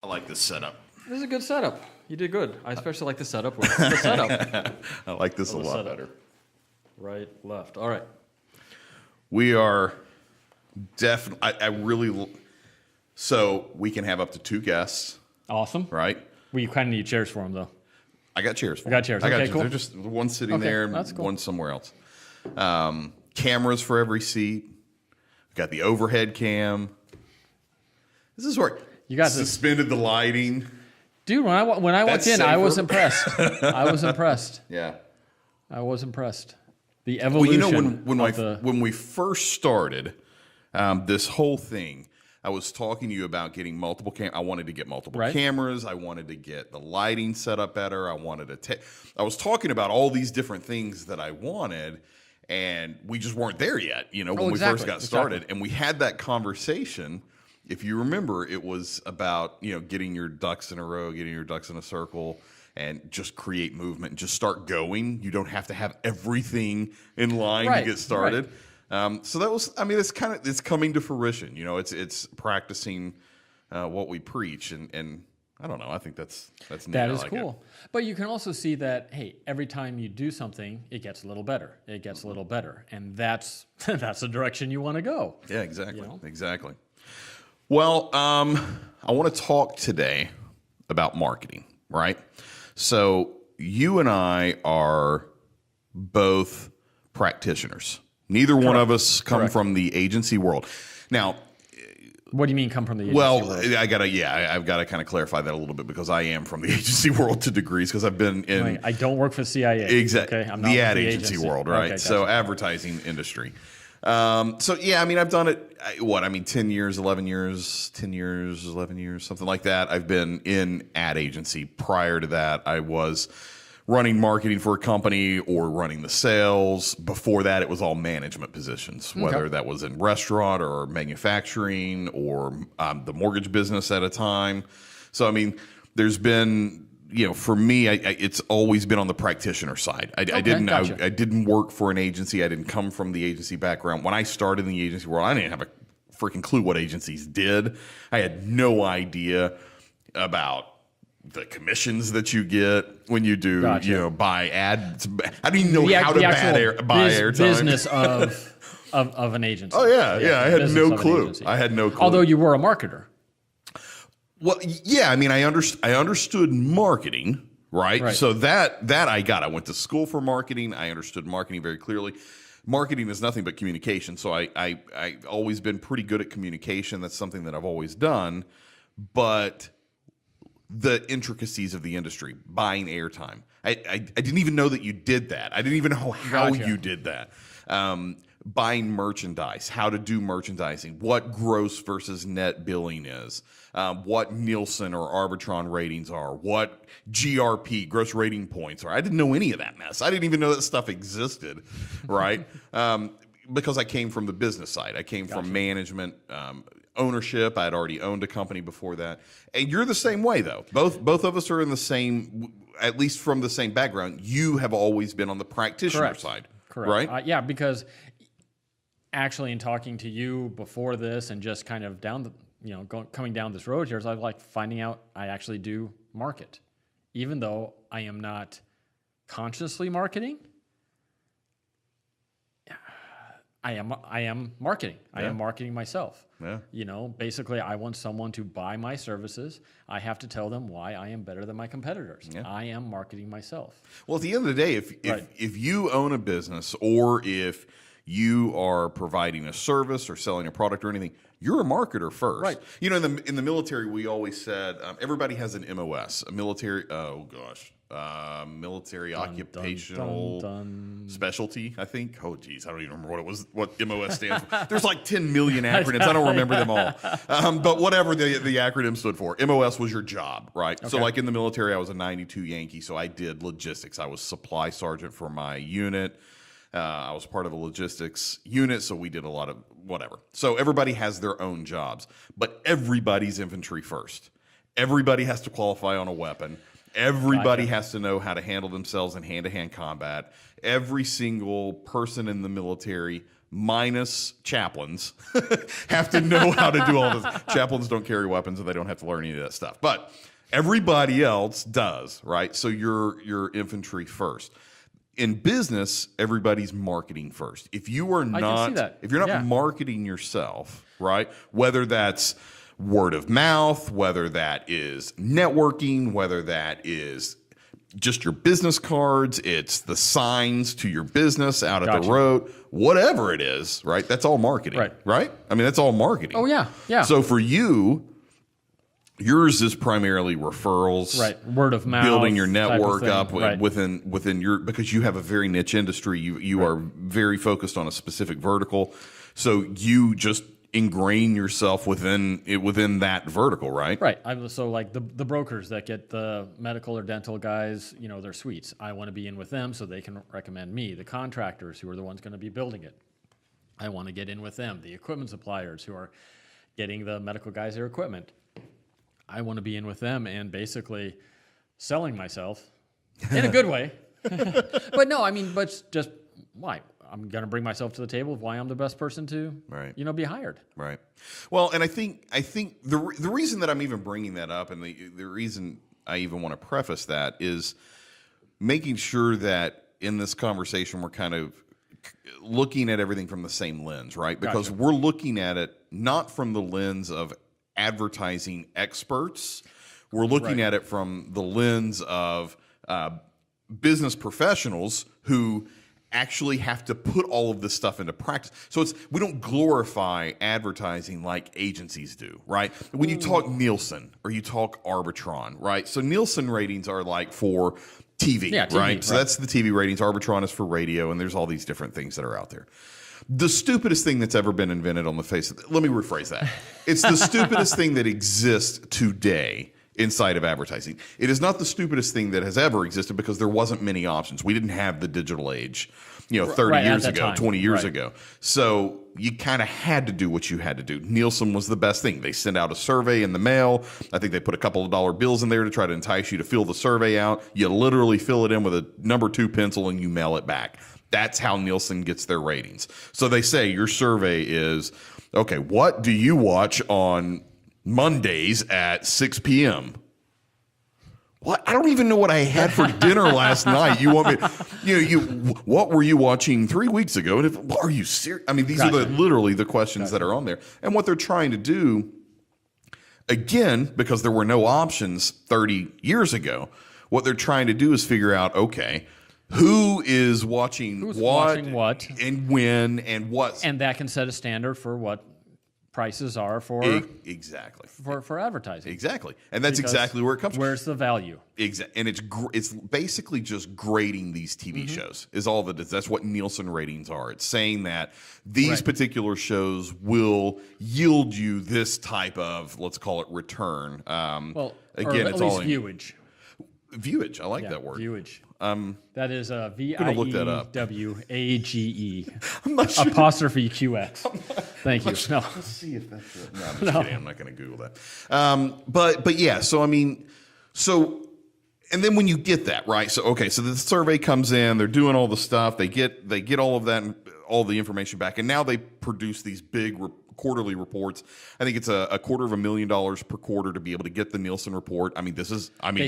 I like this setup. This is a good setup. You did good. I especially like the setup. With the setup. I like this a lot setup. better. Right, left. All right. We are definitely, so we can have up to 2 guests, Awesome. right? We kind of need chairs for them, though. I got chairs for You got them. chairs. I got Okay, chairs. cool. They're just one sitting Okay, there and that's cool. one somewhere else. Cameras for every seat. We got the overhead cam. This is where You got this. suspended the lighting. Dude, when I walked That's in, I was safer. impressed. I was impressed. Yeah. I was impressed. The Well, evolution you know, of the... when we first started this whole thing, I was talking to you about getting multiple I wanted to get multiple Right. cameras. I wanted to get the lighting set up better. I wanted to I was talking about all these different things that I wanted, and we just weren't there yet, you know, when we first got started. Exactly. And we had that conversation. If you remember, it was about, you know, getting your ducks in a row, getting your ducks in a circle, and just create movement and just start going. You don't have to have everything in line Right, to get started. right. So that was, I mean, it's coming to fruition. You know, it's practicing what we preach, and I don't know. I think that's neat. That I is like cool. But you can also see that, hey, every time you do something, it gets a little better. It gets a little better. And that's the direction you want to go. it. Yeah, exactly, You know? exactly. Well, I want to talk today about marketing, right? So you and I are both practitioners. Neither one of us come from the agency world. Now, What do you mean come from the agency well, world? I've got to kind of clarify that a little bit because I am from the agency world to degrees because I've been in Wait, I don't work for CIA. exactly Okay? I'm not the with ad agency world, right? Okay, So gotcha. advertising industry. So yeah, I mean, I've done it. 10 years, 11 years, 10 years, 11 years, something like that. I've been in ad agency. Prior to that, I was running marketing for a company or running the sales. Before that, it was all management positions, whether that was in restaurant or manufacturing or the mortgage business at a time. So, I mean, there's been, you know, for me, it's always been on the practitioner side. I didn't work for an agency. I didn't come from the agency background. When I started in the agency world, I didn't have a freaking clue what agencies did. I had no idea about the commissions that you get when you do, Gotcha. you know, buy ads. I didn't even know The how to actual buy airtime. business of an agency. Oh yeah. I had business no of an clue. agency. I had no clue. Although you were a marketer. Well, yeah, I mean, I understood marketing, right? So that I got. I went to school for marketing. I understood marketing very clearly. Marketing is nothing but communication. So I always been pretty good at communication. That's something that I've always done. But the intricacies of the industry, buying airtime, I didn't even know that you did that. I didn't even know how Gotcha. you did that. Buying merchandise, how to do merchandising, what gross versus net billing is, what Nielsen or Arbitron ratings are, what GRP, gross rating points are. I didn't know any of that mess. I didn't even know that stuff existed, right? Because I came from the business side. I came from management, ownership. I had already owned a company before that. And you're the same way, though. Both of us are in the same, at least from the same background. You have always been on the practitioner side. Correct. Right? Yeah, because actually in talking to you before this and just kind of coming down this road here, is I like finding out I actually do market. Even though I am not consciously marketing, I am marketing. I am marketing myself. Yeah. You know, basically I want someone to buy my services. I have to tell them why I am better than my competitors. Yeah. I am marketing myself. Well, at the end of the day, if you own a business or if you are providing a service or selling a product or anything, you're a marketer first. Right. You know, in the military, we always said everybody has an MOS, a military. Military occupational specialty. I think. Oh, geez, I don't even remember what MOS stands for. There's like 10 million acronyms. I don't remember them all. But whatever the acronym stood for, MOS was your job, right? Okay. So, like in the military, I was a 92 Yankee, so I did logistics. I was supply sergeant for my unit. I was part of a logistics unit, so we did a lot of whatever. So everybody has their own jobs, but everybody's infantry first. Everybody has to qualify on a weapon. Everybody has to know how to handle themselves in hand-to-hand combat. Every single person in the military minus chaplains, have to know how to do all this. Chaplains don't carry weapons and they don't have to learn any of that stuff. But everybody else does, right? So you're infantry first. In business, everybody's marketing first. If you are not, if you're not marketing yourself, right? Whether that's word of mouth, whether that is networking, whether that is just your business cards, it's the signs to your business out at the road, whatever it is, right? That's all marketing, right? I mean, that's all marketing. Oh, yeah, yeah. So for you, yours is primarily referrals, right? Word of mouth, building your network up within your, because you have a very niche industry. You are very focused on a specific vertical, so you just ingrain yourself within that vertical, right? Right. So like the brokers that get the medical or dental guys, you know, their suites. I want to be in with them so they can recommend me. The contractors who are the ones going to be building it, I want to get in with them. The equipment suppliers who are getting the medical guys their equipment, I want to be in with them and basically selling myself in a good way. But no, I mean, but just why? I'm going to bring myself to the table of why I'm the best person to, be hired. Right. Well, and I think the reason that I'm even bringing that up, and the reason I even want to preface that, is making sure that in this conversation we're kind of looking at everything from the same lens, right? Because we're looking at it not from the lens of advertising experts. We're looking at it from the lens of business professionals who actually have to put all of this stuff into practice. So we don't glorify advertising like agencies do, right? When you talk Nielsen or you talk Arbitron, right? So Nielsen ratings are like for TV, right? So that's the TV ratings. Arbitron is for radio, and there's all these different things that are out there. The stupidest thing that's ever been invented on the face of let me rephrase that. It's the stupidest thing that exists today inside of advertising. It is not the stupidest thing that has ever existed because there wasn't many options. We didn't have the digital age, 30 years ago, 20 years ago. So you kind of had to do what you had to do. Nielsen was the best thing. They sent out a survey in the mail. I think they put a couple of dollar bills in there to try to entice you to fill the survey out. You literally fill it in with a number 2 pencil and you mail it back. That's how Nielsen gets their ratings. So they say your survey is, okay, what do you watch on Mondays at 6 p.m.? What? I don't even know what I had for dinner last night. You want me? What were you watching 3 weeks ago? And are you serious? I mean, these are literally the questions that are on there. And what they're trying to do, again, because there were no options 30 years ago, what they're trying to do is figure out, okay, who is watching what and when and what, and that can set a standard for what prices are for for advertising. Exactly, and that's exactly where it comes from. Where's the value? Exactly, and it's basically just grading these TV shows is all that is. That's what Nielsen ratings are. It's saying that these particular shows will yield you this type of, let's call it, return. Well, again, it's all viewage. Viewage, I like that word. Viewage. That is VIEWAGE. I'm not sure. Apostrophe QX. Thank you. No. Let's see if that's it. No, I'm just kidding. I'm not going to Google that. But yeah, so I mean, and then when you get that, right? So okay, so the survey comes in, they're doing all the stuff, they get all of that, all the information back, and now they produce these big quarterly reports. I think it's a $250,000 per quarter to be able to get the Nielsen report. I mean, they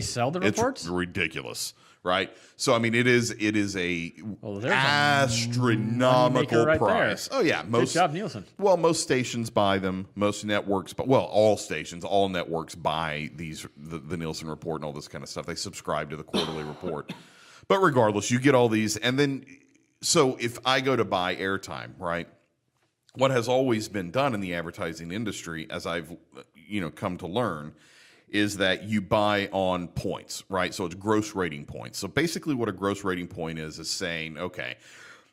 sell the reports? It's ridiculous, right? So I mean, it is a astronomical price. Oh yeah, good job, Nielsen. Well, most stations buy them. Most networks, all networks buy the Nielsen report and all this kind of stuff. They subscribe to the quarterly report. But regardless, you get all these, and then so if I go to buy airtime, right? What has always been done in the advertising industry, as I've come to learn, is that you buy on points, right? So it's gross rating points. So basically what a gross rating point is saying, okay,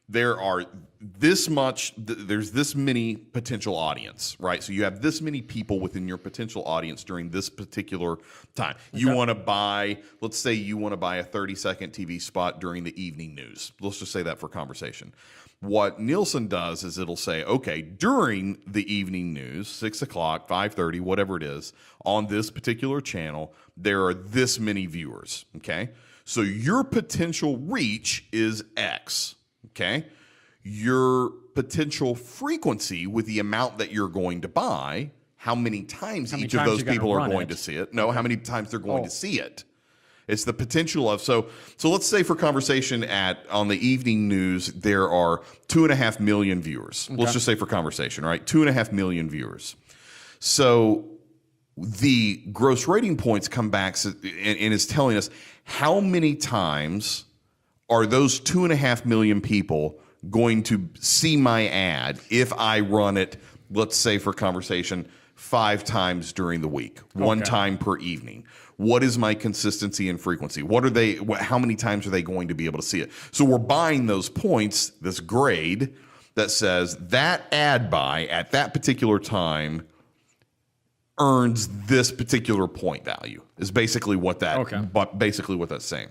there are this much, there's this many potential audience, right? So you have this many people within your potential audience during this particular time. Okay. You want to buy, let's say you want to buy a 30-second TV spot during the evening news. Let's just say that for conversation. What Nielsen does is it'll say, okay, during the evening news, 6 o'clock, 5:30, whatever it is, on this particular channel, there are this many viewers, okay? So your potential reach is X, okay? your potential frequency with the amount that you're going to buy, how many times each of those people are going to see it. No, how many times they're going to see it. It's the potential of, so let's say for conversation on the evening news, there are 2.5 million viewers. Okay. Let's just say for conversation, right? 2.5 million viewers. So the gross rating points come back and is telling us how many times are those 2.5 million people going to see my ad if I run it, let's say for conversation, 5 times during the week, one time per evening. What is my consistency and frequency? How many times are they going to be able to see it? So we're buying those points, this grade that says that ad buy at that particular time earns this particular point value is basically what basically what that's saying.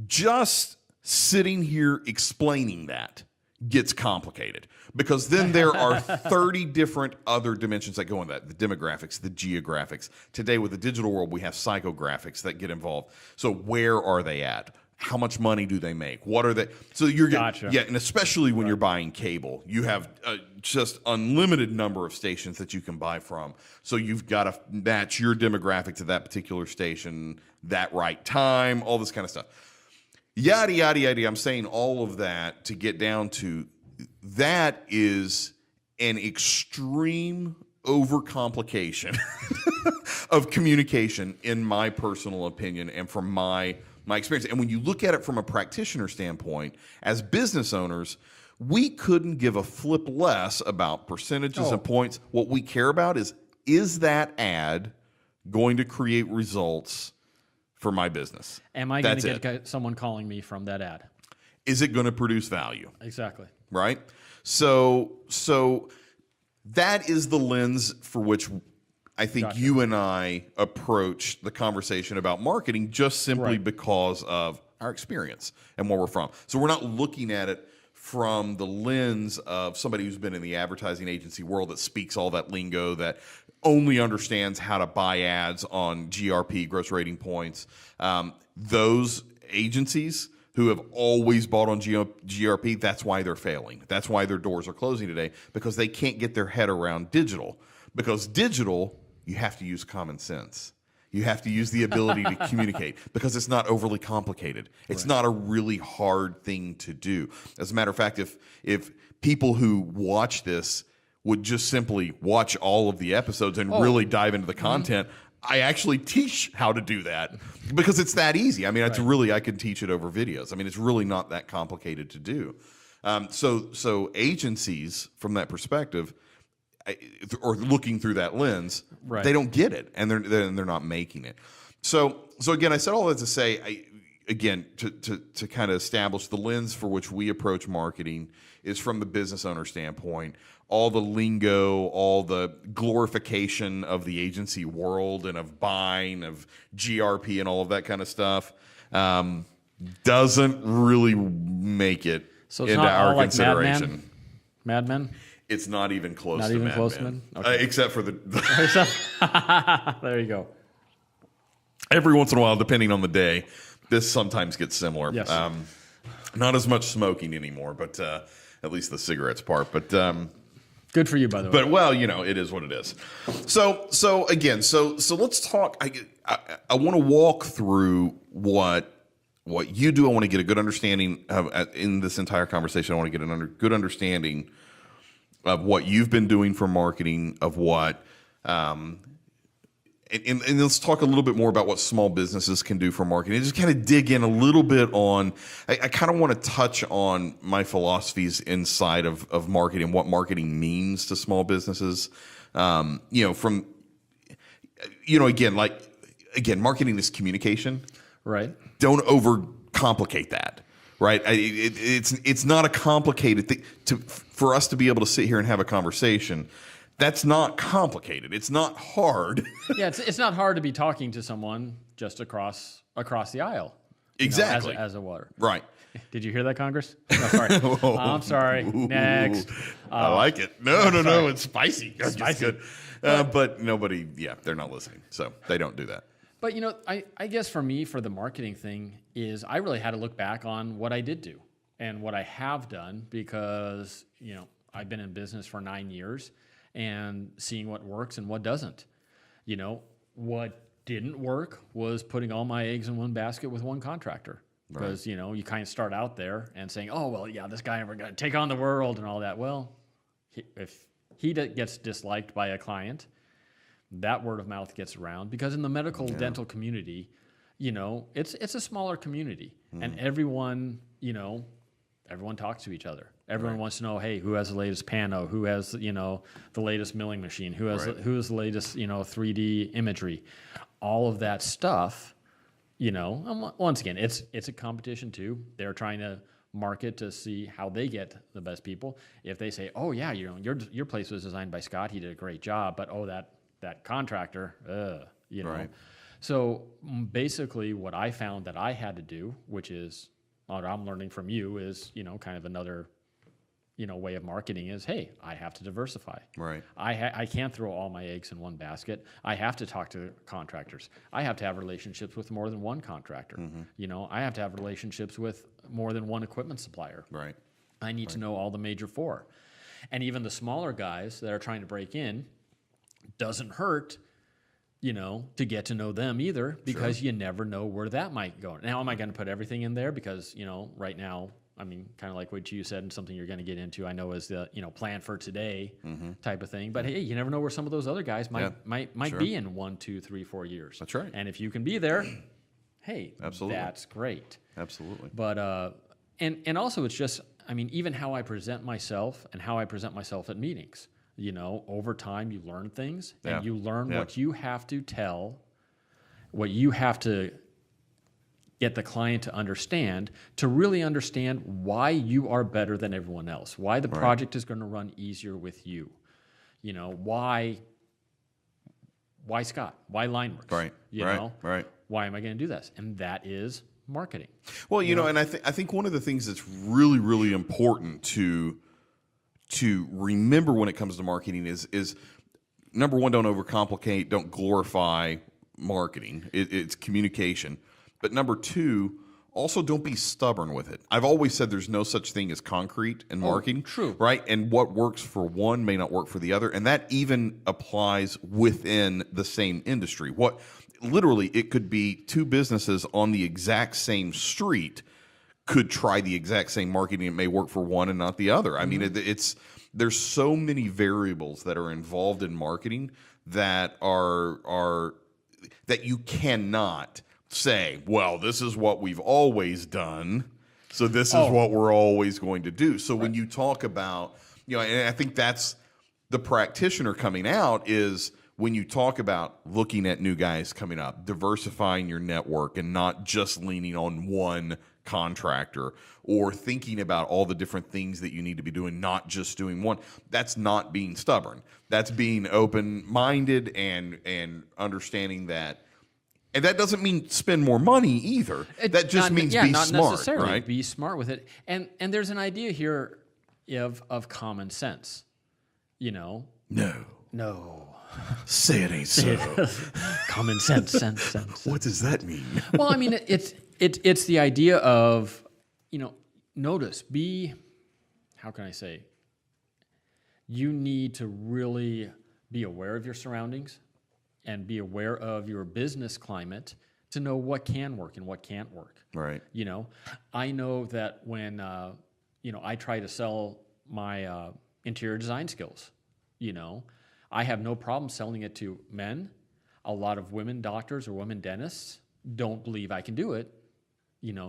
Just sitting here explaining that gets complicated because then there are 30 different other dimensions that go in that. The demographics, the geographics. Today with the digital world, we have psychographics that get involved. So where are they at? How much money do they make? What are they? So you're getting, and especially when you're buying cable, you have just unlimited number of stations that you can buy from. So you've got to match your demographic to that particular station, that right time, all this kind of stuff. Yada, yada, yada. I'm saying all of that to get down to that is an extreme overcomplication of communication, in my personal opinion, and from my experience. And when you look at it from a practitioner standpoint, as business owners, we couldn't give a flip less about percentages and points. What we care about is that ad going to create results for my business? Am I going to get someone calling me from that ad? Is it going to produce value? Exactly. Right? So that is the lens for which I think you and I approach the conversation about marketing, just simply because of our experience and where we're from. So we're not looking at it from the lens of somebody who's been in the advertising agency world that speaks all that lingo, that only understands how to buy ads on GRP, gross rating points. Those agencies who have always bought on GRP, that's why they're failing. That's why their doors are closing today, because they can't get their head around digital. Because digital, you have to use common sense. You have to use the ability to communicate, because it's not overly complicated. It's not a really hard thing to do. As a matter of fact, if people who watch this would just simply watch all of the episodes and really dive into the content, I actually teach how to do that because it's that easy. I mean, it's really, I could teach it over videos. I mean, it's really not that complicated to do. So agencies, from that perspective, or looking through that lens, they don't get it, and they're not making it. So again, I said all that to say, to kind of establish the lens for which we approach marketing is from the business owner standpoint. All the lingo, all the glorification of the agency world and of buying, of GRP and all of that kind of stuff doesn't really make it into our consideration. Mad Men? It's not even close to Mad Men. Okay. Except for the... There you go. Every once in a while, depending on the day, this sometimes gets similar. Yes. Not as much smoking anymore, but at least the cigarettes part. But good for you, by the way. But well, it is what it is. So let's talk. I want to walk through what you do. I want to get a good understanding of, in this entire conversation. I want to get a good understanding of what you've been doing for marketing, of what. And let's talk a little bit more about what small businesses can do for marketing. Just kind of dig in a little bit on, I kind of want to touch on my philosophies inside of marketing, what marketing means to small businesses. Again, marketing is communication. Right. Don't overcomplicate that. Right. It's not a complicated thing for us to be able to sit here and have a conversation. That's not complicated. It's not hard. Yeah, it's not hard to be talking to someone just across the aisle. Exactly. As a water. Right. Did you hear that, Congress? No, sorry. I'm sorry. Next. I like it. No. It's spicy. It's good. But nobody, they're not listening. So they don't do that. But, I guess for me, for the marketing thing, is I really had to look back on what I did do. And what I have done, because, I've been in business for 9 years and seeing what works and what doesn't. What didn't work was putting all my eggs in one basket with one contractor. Because, you kind of start out there and saying, oh, well, yeah, this guy, we're going to take on the world and all that. Well, if he gets disliked by a client, that word of mouth gets around. Because in the medical dental community, it's a smaller community. And everyone, everyone talks to each other. Everyone wants to know, hey, who has the latest pano? Who has, the latest milling machine? Who has the latest, 3D imagery? All of that stuff. Once again, it's a competition too. They're trying to market to see how they get the best people. If they say, "Oh yeah, your place was designed by Scott, he did a great job," but that contractor, Right. So basically, what I found that I had to do, which is what I'm learning from you, is kind of another way of marketing is, hey, I have to diversify. Right. I can't throw all my eggs in one basket. I have to talk to contractors. I have to have relationships with more than one contractor. I have to have relationships with more than one equipment supplier. Right. I need to know all the major four. And even the smaller guys that are trying to break in, doesn't hurt, to get to know them either, because you never know where that might go. Now, am I going to put everything in there? Because, right now, kind of like what you said, and something you're going to get into, I know, is the plan for today type of thing. But hey, you never know where some of those other guys might be in 1, 2, 3, 4 years. That's right. And if you can be there, hey, Absolutely. That's great. Absolutely. But and also it's just, even how I present myself and how I present myself at meetings. Over time you learn things and you learn what you have to tell, what you have to get the client to understand, to really understand why you are better than everyone else, why the project is going to run easier with you. Why Scott? Why Lineworks? Right. Right. Why am I going to do this? And that is marketing. Well, and I think one of the things that's really, really important to remember when it comes to marketing is number one, don't overcomplicate, don't glorify marketing. It's communication. But number two, also don't be stubborn with it. I've always said there's no such thing as concrete in marketing. True. Right? And what works for one may not work for the other. And that even applies within the same industry. Literally, it could be two businesses on the exact same street could try the exact same marketing. It may work for one and not the other. I mean, there's so many variables that are involved in marketing that are that you cannot say, well, this is what we've always done, so this is what we're always going to do. So when you talk about, and I think that's the practitioner coming out, is when you talk about looking at new guys coming up, diversifying your network and not just leaning on one contractor, or thinking about all the different things that you need to be doing, not just doing one. That's not being stubborn. That's being open-minded and understanding that. And that doesn't mean spend more money either. That just means be not smart, necessarily. right? Be smart with it. And there's an idea here of common sense. No. Say it ain't so. Common sense. What does that mean? Well, it's the idea of, notice, how can I say? You need to really be aware of your surroundings and be aware of your business climate to know what can work and what can't work. Right. I know that when, I try to sell my interior design skills, I have no problem selling it to men. A lot of women doctors or women dentists don't believe I can do it,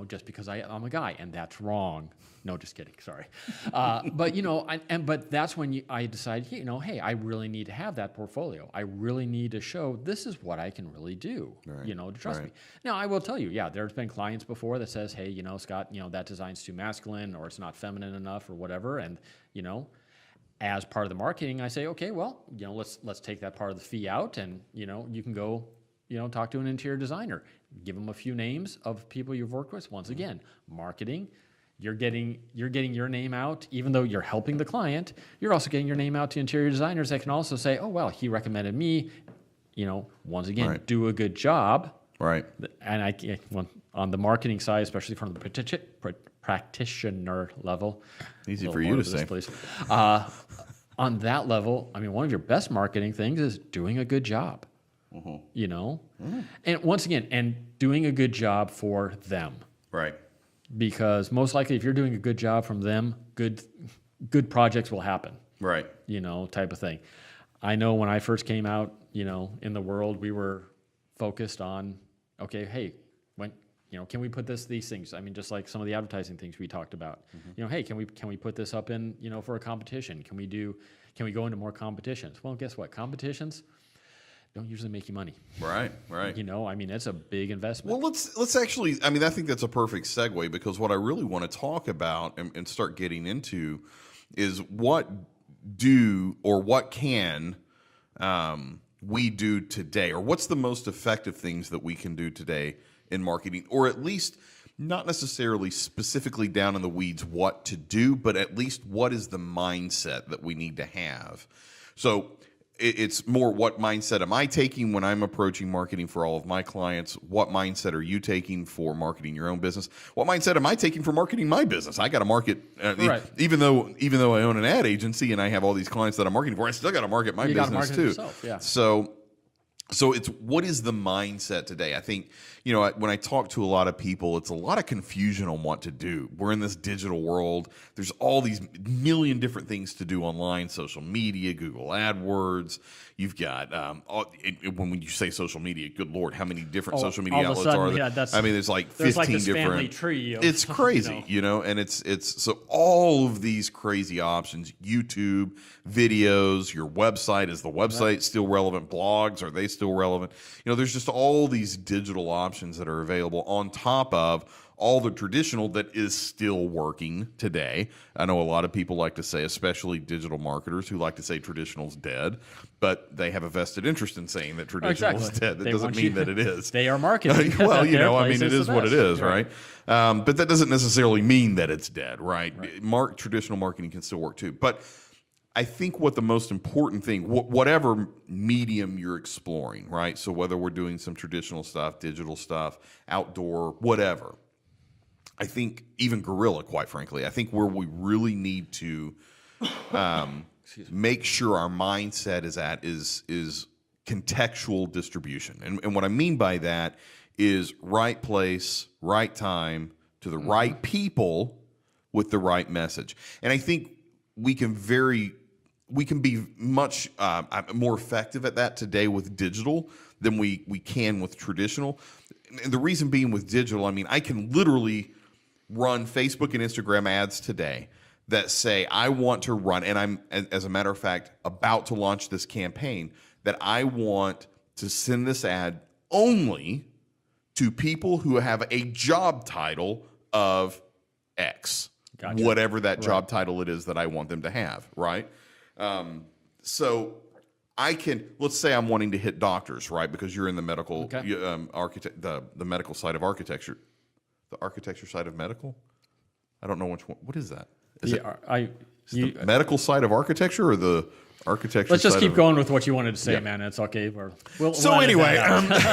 just because I'm a guy, and that's wrong. No, just kidding. Sorry. But that's when I decided, hey, I really need to have that portfolio. I really need to show this is what I can really do, to trust me. Now, I will tell you, there's been clients before that says, hey, Scott, that design's too masculine, or it's not feminine enough, or whatever. And, as part of the marketing, I say, okay, well, let's take that part of the fee out, and, you can go, talk to an interior designer, give them a few names of people you've worked with. Once again, marketing, you're getting your name out, even though you're helping the client, you're also getting your name out to interior designers that can also say, oh, well, he recommended me, once again, do a good job. Right. And on the marketing side, especially from the practitioner level. Easy for you to say. Please. On that level, I mean, one of your best marketing things is doing a good job. You know? And once again, and doing a good job for them. Right. Because most likely if you're doing a good job from them, good projects will happen. Right. You know, type of thing. I know when I first came out, you know, in the world, we were focused on, okay, hey, can we put these things? I mean, just like some of the advertising things we talked about. You know, hey, can we put this up in, you know, for a competition? Can we go into more competitions? Well, guess what? Competitions don't usually make you money. Right. You know, I mean, it's a big investment. Well, let's actually, I mean, I think that's a perfect segue, because what I really want to talk about and start getting into is what can we do today, or what's the most effective things that we can do today in marketing, or at least not necessarily specifically down in the weeds what to do, but at least what is the mindset that we need to have. So it's more, what mindset am I taking when I'm approaching marketing for all of my clients? What mindset are you taking for marketing your own business? What mindset am I taking for marketing my business? I got to market, right. even though I own an ad agency and I have all these clients that I'm marketing for, I still got to market my business too. Yourself, yeah. So it's, what is the mindset today? I think, you know, when I talk to a lot of people, it's a lot of confusion on what to do. We're in this digital world. There's all these million different things to do online, social media, Google AdWords. You've got, when you say social media, good Lord, how many different social media outlets are there? Yeah, I mean, there's like 15 like this different. family tree of, It's crazy, you know, and it's so all of these crazy options, YouTube, videos, your website, is the website still relevant? Blogs, are they still relevant? You know, there's just all these digital options that are available on top of all the traditional that is still working today. I know a lot of people like to say, especially digital marketers, who like to say traditional's dead, but they have a vested interest in saying that traditional's dead. That doesn't mean that it is. They are marketing. Well, you know, I mean, it is what it is, right? But that doesn't necessarily mean that it's dead, right? Traditional marketing can still work too. But I think what the most important thing, whatever medium you're exploring, right? So whether we're doing some traditional stuff, digital stuff, outdoor, whatever, I think even guerrilla, quite frankly, I think where we really need to make sure our mindset is contextual distribution. And what I mean by that is right place, right time, to the right people with the right message. And I think we can be much more effective at that today with digital than we can with traditional. And the reason being, with digital, I mean, I can literally run Facebook and Instagram ads today that say I want to run, and I'm, as a matter of fact, about to launch this campaign, that I want to send this ad only to people who have a job title of X. Gotcha. Whatever that job title it is that I want them to have, right? So I can, let's say I'm wanting to hit doctors, right? Because you're in the medical, the medical side of architecture. The architecture side of medical? I don't know which one. What is that? Is it the medical side of architecture, or the architecture let's side just keep going with what you wanted to say, man. It's okay. So anyway,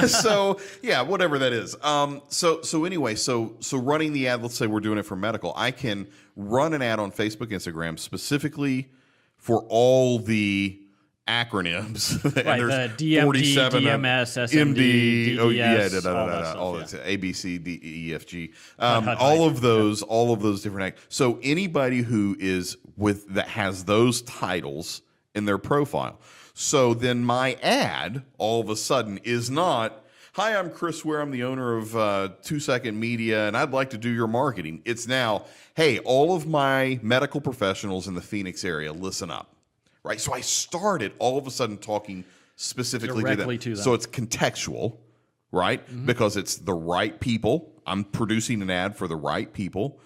so yeah, whatever that is. So anyway, so running the ad, let's say we're doing it for medical. I can run an ad on Facebook, Instagram, specifically for all the acronyms. Right, the DMD, DMS, SMD, DDS, all that, A, B, C, D, E, F, G, all of those different. So anybody who is that has those titles in their profile. So then my ad all of a sudden is not, "Hi, I'm Chris Weir. I'm the owner of 2 Second Media, and I'd like to do your marketing." It's now, "Hey, all of my medical professionals in the Phoenix area, listen up." Right, so I started all of a sudden talking specifically directly to them. So it's contextual, right? Mm-hmm. Because it's the right people. I'm producing an ad for the right people.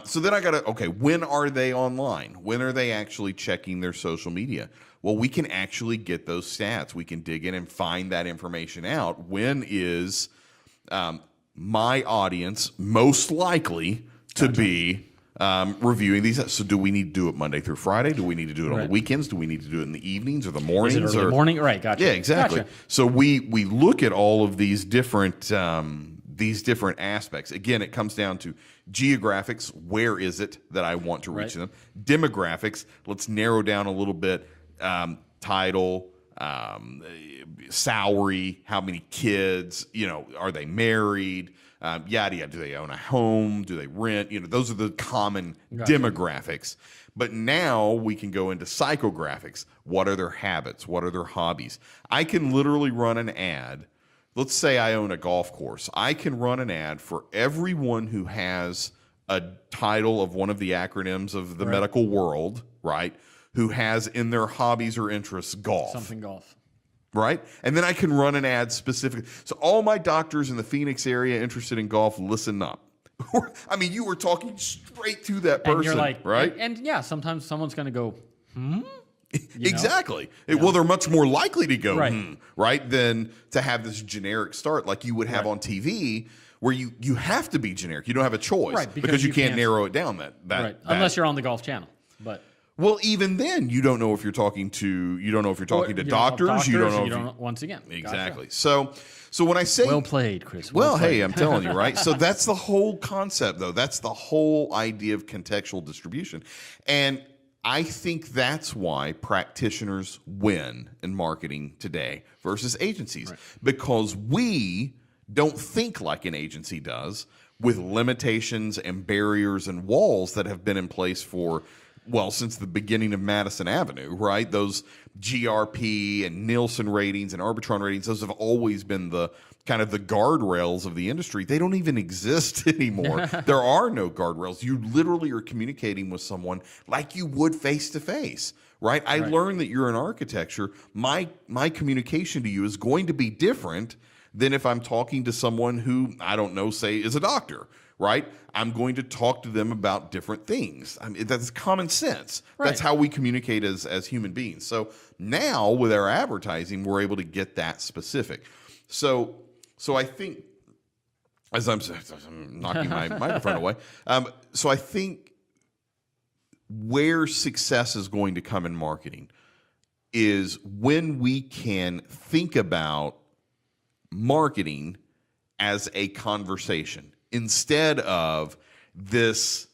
So then I got to, okay, when are they online? When are they actually checking their social media? Well, we can actually get those stats. We can dig in and find that information out. When is my audience most likely to be reviewing these. So do we need to do it Monday through Friday? Do we need to do it on the weekends? Do we need to do it in the evenings or the mornings? Is it early morning? Right, gotcha. Yeah, exactly. Gotcha. So we look at all of these different aspects. Again, it comes down to geographics. Where is it that I want to reach them? Demographics. Let's narrow down a little bit. Title, salary, how many kids, are they married, yada, yada. Do they own a home? Do they rent? Those are the common demographics. But now we can go into psychographics. What are their habits? What are their hobbies? I can literally run an ad. Let's say I own a golf course. I can run an ad for everyone who has a title of one of the acronyms of the medical world, right? Who has in their hobbies or interests golf. Something golf. Right? And then I can run an ad specifically. So all my doctors in the Phoenix area interested in golf, listen up. I mean, you were talking straight to that person, and you're like, right? And yeah, sometimes someone's going to go, Exactly. Well, they're much more likely to go, Right. right, than to have this generic start like you would have on TV, where you have to be generic. You don't have a choice, Right, because you can't narrow it down that unless you're on the Golf Channel. But well, even then, you don't know if you're talking to doctors. You don't know. Once again, Exactly. Gotcha. So when I say well played, Chris. Well, played. hey, I'm telling you, right? So that's the whole concept, though. That's the whole idea of contextual distribution. And I think that's why practitioners win in marketing today versus agencies, because we don't think like an agency does, with limitations and barriers and walls that have been in place for, since the beginning of Madison Avenue, right? Those GRP and Nielsen ratings and Arbitron ratings, those have always been the kind of the guardrails of the industry. They don't even exist anymore. There are no guardrails. You literally are communicating with someone like you would face to face, right? I learned that you're in architecture. My communication to you is going to be different than if I'm talking to someone who, I don't know, say is a doctor, right? I'm going to talk to them about different things. I mean, that's common sense. Right. That's how we communicate as human beings. So now with our advertising, we're able to get that specific. So I think, as I'm knocking my microphone away, so I think where success is going to come in marketing is when we can think about marketing as a conversation instead of this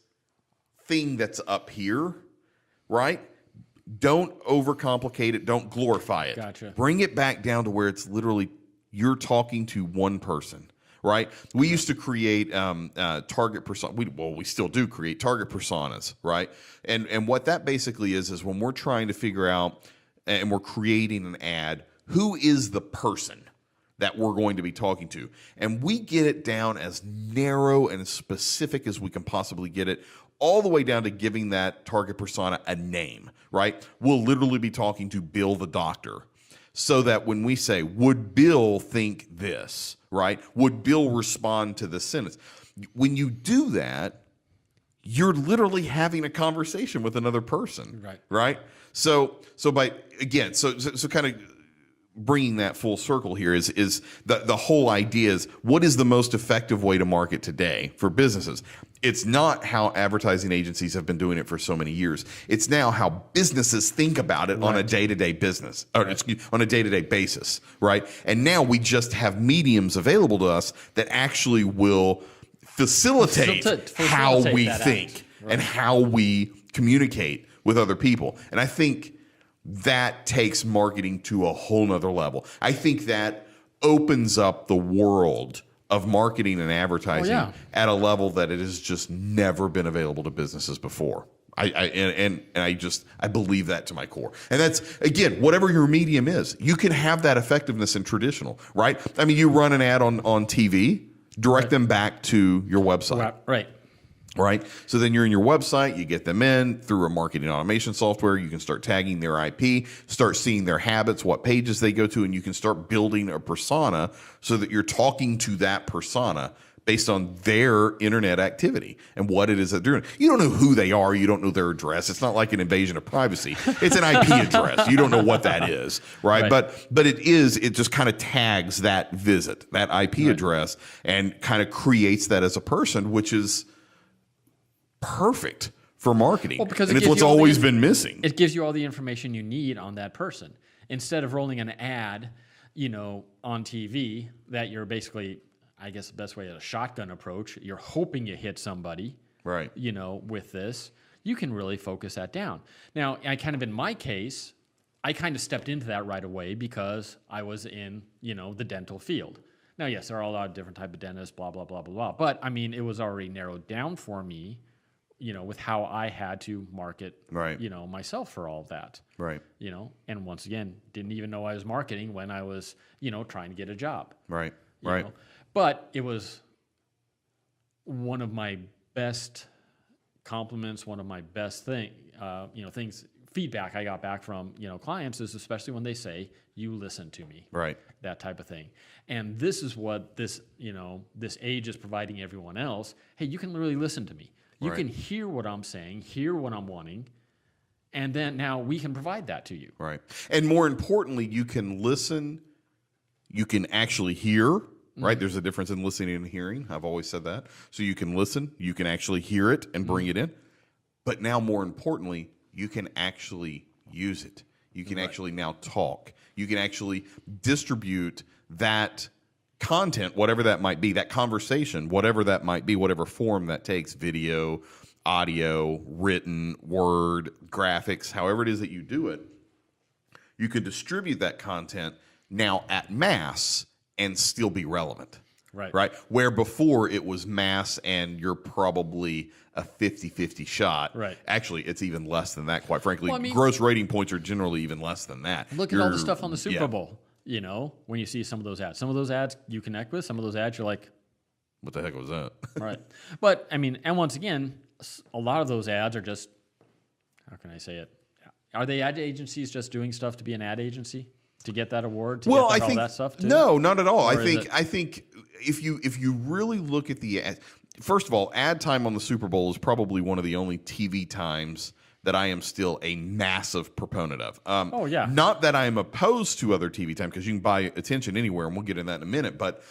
thing that's up here, right? Don't overcomplicate it. Don't glorify it. Gotcha. Bring it back down to where it's literally you're talking to one person, right? We used to create target persona. We still do create target personas, right? And what that basically is when we're trying to figure out and we're creating an ad, who is the person that we're going to be talking to? And we get it down as narrow and as specific as we can possibly get it, all the way down to giving that target persona a name, right? We'll literally be talking to Bill the doctor, so that when we say, would Bill think this, right? Would Bill respond to this sentence? When you do that, you're literally having a conversation with another person, right? So kind of bringing that full circle here is the whole idea is, what is the most effective way to market today for businesses? It's not how advertising agencies have been doing it for so many years. It's now how businesses think about it on a day-to-day business, on a day-to-day basis, right? And now we just have mediums available to us that actually will facilitate how we think and how we communicate with other people. And I think that takes marketing to a whole nother level. I think that opens up the world of marketing and advertising at a level that it has just never been available to businesses before. I believe that to my core. And that's, again, whatever your medium is, you can have that effectiveness in traditional, right? I mean, you run an ad on TV, direct them back to your website. Right. So then you're in your website, you get them in through a marketing automation software. You can start tagging their IP, start seeing their habits, what pages they go to, and you can start building a persona so that you're talking to that persona based on their internet activity and what it is that they're doing. You don't know who they are. You don't know their address. It's not like an invasion of privacy. It's an IP address. You don't know what that is, right? But it just kind of tags that visit, that IP address, and kind of creates that as a person, which is perfect for marketing. Well, because and it it's gives what's you all the always been missing. It gives you all the information you need on that person. Instead of rolling an ad, on TV that you're basically, I guess the best way is a shotgun approach. You're hoping you hit somebody, Right. With this. You can really focus that down. Now, in my case, I kind of stepped into that right away because I was in, the dental field. Now, yes, there are a lot of different type of dentists, blah, blah, blah, blah, blah. But, it was already narrowed down for me, with how I had to market, Right. myself for all of that. Right. And once again, didn't even know I was marketing when I was, trying to get a job. Right. you Right. know. But it was one of my best compliments, one of my best things, feedback I got back from, clients is especially when they say, you listen to me. Right. That type of thing. And this is what this age is providing everyone else. Hey, you can really listen to me. You Right. can hear what I'm saying, hear what I'm wanting, and then now we can provide that to you. Right. And more importantly, you can listen, you can actually hear, right? There's a difference in listening and hearing. I've always said that. So you can listen, you can actually hear it and bring it in. But now more importantly, you can actually use it. You can actually now talk. You can actually distribute that content, whatever that might be, that conversation, whatever that might be, whatever form that takes, video, audio, written, word, graphics, however it is that you do it, you can distribute that content now at mass and still be relevant. Right. Right. Where before it was mass and you're probably a 50-50 shot. Right. Actually, it's even less than that, quite frankly. Well, Gross rating points are generally even less than that. Look at all the stuff on the Super Bowl, when you see some of those ads. Some of those ads you connect with, some of those ads you're like, What the heck was that? right. But, and once again, a lot of those ads are just, how can I say it? Are they ad agencies just doing stuff to be an ad agency? To get that award? To Well, get I think all that stuff too? no, not at all. Or I think if you really look at the ad, first of all, ad time on the Super Bowl is probably one of the only TV times that I am still a massive proponent of. Oh, yeah. Not that I am opposed to other TV time because you can buy attention anywhere, and we'll get in that in a minute. But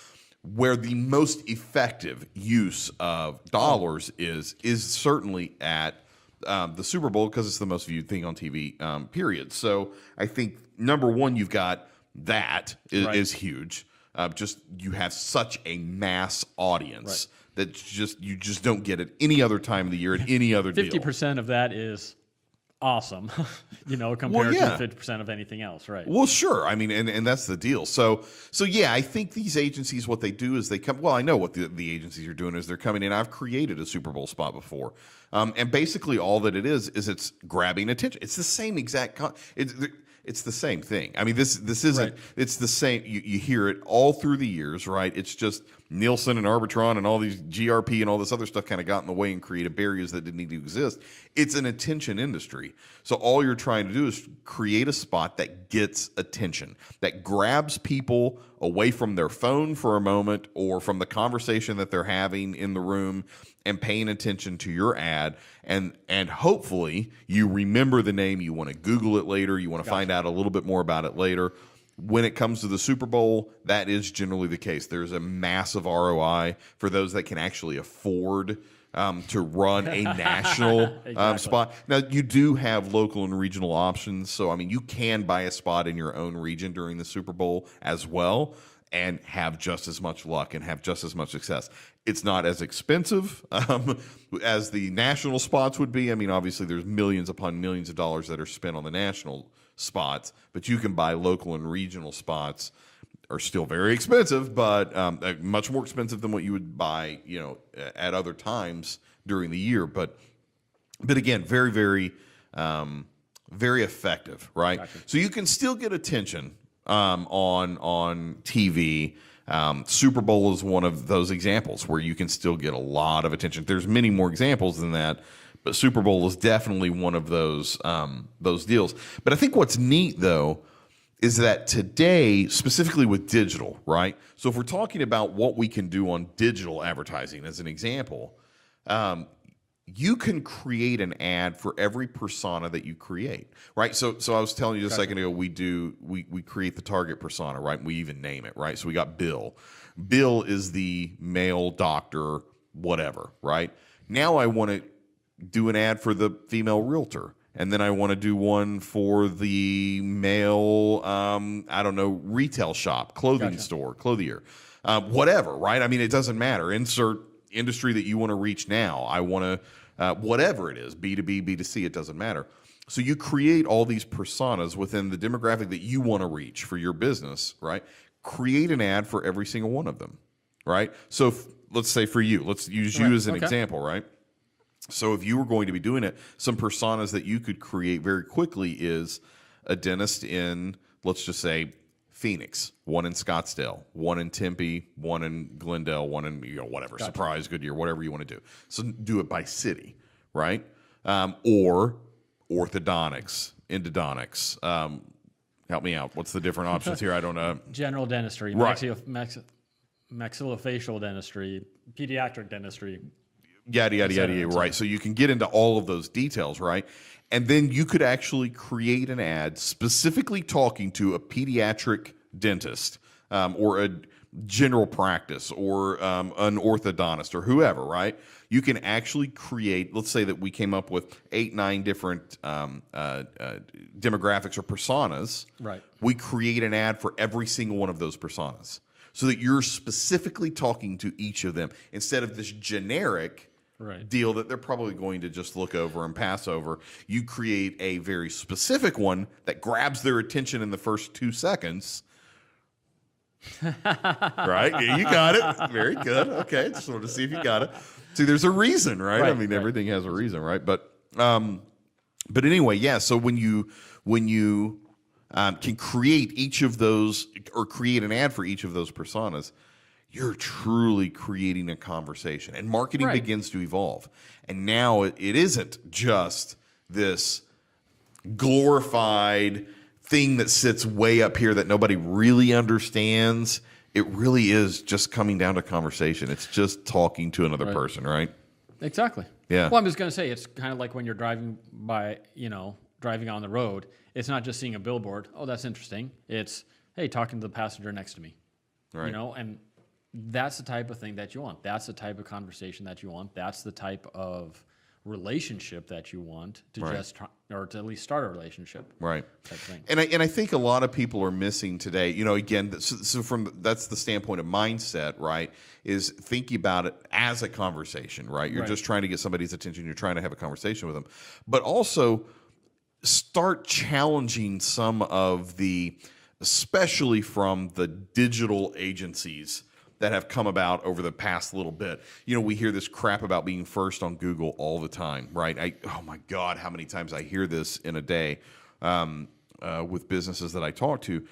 where the most effective use of dollars is certainly at the Super Bowl because it's the most viewed thing on TV, period. So I think, number one, you've got that is huge. Just you have such a mass audience that you just don't get it any other time of the year at any other 50% of that is awesome, compared to 50% of anything else, right? Well, sure. I mean, and that's the deal. So yeah, I think these agencies, what they do is they come. Well, I know what the agencies are doing is they're coming in. I've created a Super Bowl spot before, and basically all that it is it's grabbing attention. It's the same exact. It's the same thing. I mean, this isn't. Right. It's the same. You hear it all through the years, right? It's just Nielsen and Arbitron and all these GRP and all this other stuff kind of got in the way and created barriers that didn't need to exist. It's an attention industry. So all you're trying to do is create a spot that gets attention, that grabs people away from their phone for a moment or from the conversation that they're having in the room and paying attention to your ad. And hopefully you remember the name. You want to Google it later. You want to find out a little bit more about it later. When it comes to the Super Bowl, that is generally the case. There's a massive ROI for those that can actually afford to run a national spot. Now, you do have local and regional options. So, I mean, you can buy a spot in your own region during the Super Bowl as well and have just as much luck and have just as much success. It's not as expensive as the national spots would be. I mean, obviously, there's millions upon millions of dollars that are spent on the national spots, but you can buy local and regional spots. Are still very expensive, but much more expensive than what you would buy, at other times during the year. But again, very, very, very effective, right? Gotcha. So you can still get attention on TV. Super Bowl is one of those examples where you can still get a lot of attention. There's many more examples than that, but Super Bowl is definitely one of those deals. But I think what's neat though is that today, specifically with digital, right? So if we're talking about what we can do on digital advertising as an example, you can create an ad for every persona that you create, right? So I was telling you just a second ago, we create the target persona, right? We even name it, right? So we got Bill. Bill is the male doctor, whatever, right? Now I want to do an ad for the female realtor. And then I want to do one for the male, I don't know, retail shop, clothing store, clothier, whatever, right? I mean, it doesn't matter. Insert industry that you want to reach now. I want to, whatever it is, B2B, B2C, it doesn't matter. So you create all these personas within the demographic that you want to reach for your business, right? Create an ad for every single one of them, right? So let's say for you, let's use you as an example, right? So if you were going to be doing it, some personas that you could create very quickly is a dentist in, let's just say, Phoenix, one in Scottsdale, one in Tempe, one in Glendale, one in whatever, Surprise, Goodyear, whatever you want to do. So do it by city, right? Or orthodontics, endodontics. Help me out. What's the different options here? I don't know. General dentistry, right. Maxillofacial dentistry, pediatric dentistry. Yada, yada, yada, yada, right? So you can get into all of those details, right? And then you could actually create an ad specifically talking to a pediatric dentist or a general practice or an orthodontist or whoever, right? You can actually create, let's say that we came up with 8, 9 different demographics or personas. Right. We create an ad for every single one of those personas so that you're specifically talking to each of them instead of this generic deal that they're probably going to just look over and pass over. You create a very specific one that grabs their attention in the first 2 seconds. Right? Yeah, you got it. Very good. Okay, just wanted to see if you got it. See, there's a reason, right? I mean, everything has a reason, right? But anyway, yeah. So when you can create each of those or create an ad for each of those personas, you're truly creating a conversation, and marketing begins to evolve. And now it isn't just this glorified thing that sits way up here that nobody really understands. It really is just coming down to conversation. It's just talking to another person, right? Exactly. Yeah. Well, I'm just going to say, it's kind of like when you're driving by, driving on the road. It's not just seeing a billboard. Oh, that's interesting. It's, hey, talking to the passenger next to me. Right. And that's the type of thing that you want. That's the type of conversation that you want. That's the type of relationship that you want to just try, or to at least start a relationship. Right. Type thing. And I think a lot of people are missing today, again, so from that's the standpoint of mindset, right, is thinking about it as a conversation, right? You're just trying to get somebody's attention. You're trying to have a conversation with them. But also start challenging some of the, especially from the digital agencies that have come about over the past little bit. We hear this crap about being first on Google all the time, right? Oh my God, how many times I hear this in a day with businesses that I talk to.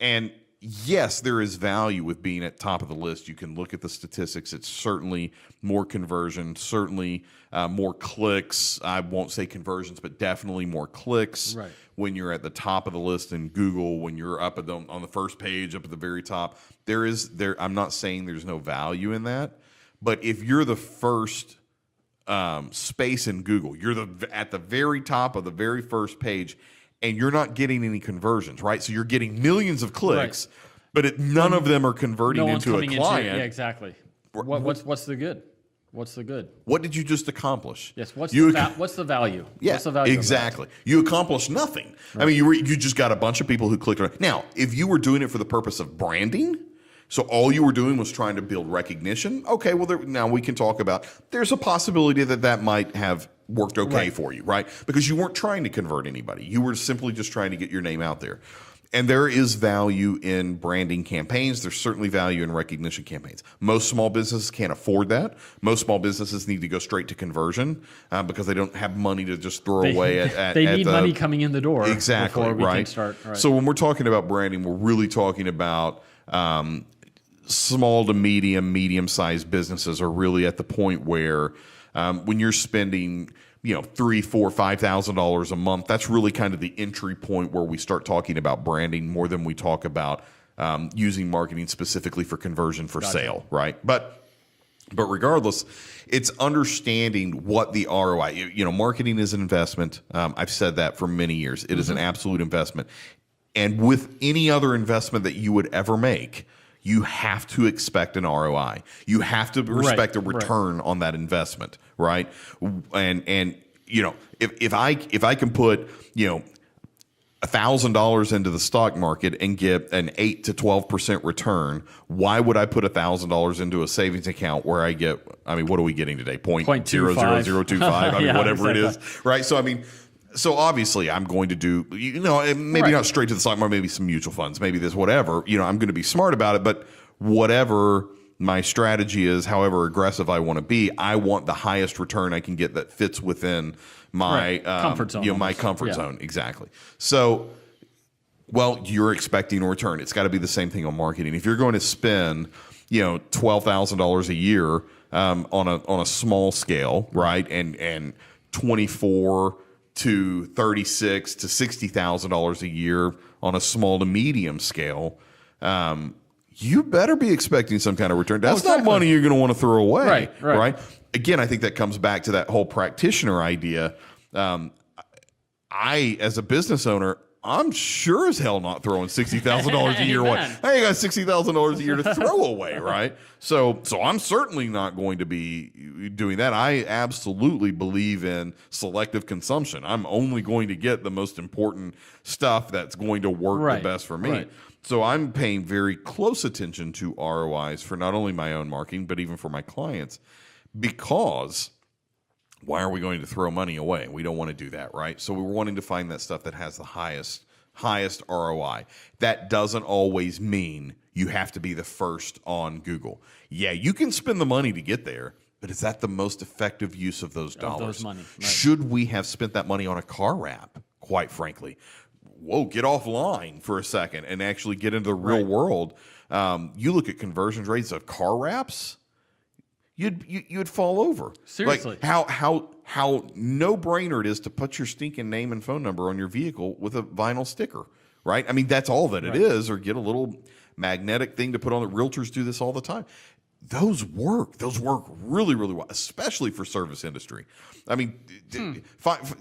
And yes, there is value with being at top of the list. You can look at the statistics. It's certainly more conversion, certainly more clicks. I won't say conversions, but definitely more clicks when you're at the top of the list in Google, when you're up on the first page, up at the very top. I'm not saying there's no value in that, but if you're the first space in Google, you're at the very top of the very first page, and you're not getting any conversions, right? So you're getting millions of clicks, but none of them are converting into a client. Yeah, exactly. What's the good? What's the good? What did you just accomplish? Yes. What's the value? Yeah, what's the value exactly. You accomplished nothing. Right. I mean, you just got a bunch of people who clicked on it. Now, if you were doing it for the purpose of branding, so all you were doing was trying to build recognition, okay, well, now we can talk about, there's a possibility that might have worked okay for you, right? Because you weren't trying to convert anybody. You were simply just trying to get your name out there. And there is value in branding campaigns. There's certainly value in recognition campaigns. Most small businesses can't afford that. Most small businesses need to go straight to conversion because they don't have money to just throw away at they need money coming in the door. Exactly, before we can start. Right. So when we're talking about branding, we're really talking about small to medium-sized businesses are really at the point where when you're spending $3,000, $4,000, $5,000 a month, that's really kind of the entry point where we start talking about branding more than we talk about using marketing specifically for conversion for sale, right? But regardless, it's understanding what the ROI. Marketing is an investment. I've said that for many years. It is an absolute investment, and with any other investment that you would ever make, you have to expect an ROI. You have to respect a right. return on that investment, right? And you know, if I can put, you know, $1,000 into the stock market and get an 8 to 12% return, why would I put $1,000 into a savings account where I get, I mean, what are we getting today? 0.00025, I mean, Yeah, whatever exactly. it is, right? So, I mean, so obviously I'm going to do, you know, maybe Right. not straight to the stock market, maybe some mutual funds, maybe this, whatever, you know, I'm going to be smart about it, but whatever my strategy is, however aggressive I want to be, I want the highest return I can get that fits within my comfort zone. you know, my almost. comfort Yeah. zone. Exactly. So, well, you're expecting a return. It's got to be the same thing on marketing. If you're going to spend, you know, $12,000 a year on a small scale, right, and 24 to 36 to $60,000 a year on a small to medium scale, you better be expecting some kind of return. That's not exactly. money you're going to want to throw away, Right. Again, I think that comes back to that whole practitioner idea. I, as a business owner, I'm sure as hell not throwing $60,000 a year away. Amen. I ain't got $60,000 a year to throw away, right? So I'm certainly not going to be doing that. I absolutely believe in selective consumption. I'm only going to get the most important stuff that's going to work Right, the best for me. right. So I'm paying very close attention to ROIs for not only my own marketing, but even for my clients, because why are we going to throw money away? We don't want to do that, right? So we're wanting to find that stuff that has the highest ROI. That doesn't always mean you have to be the first on Google. Yeah, you can spend the money to get there, but is that the most effective use of those dollars? money, right. Should we have spent that money on a car wrap, quite frankly? Whoa, get offline for a second and actually get into the real world. You look at conversion rates of car wraps, you'd fall over. Seriously. Like how no brainer it is to put your stinking name and phone number on your vehicle with a vinyl sticker, right? I mean, that's all that it is, or get a little magnetic thing to put on. The realtors do this all the time. Those work really, really well, especially for service industry. I mean,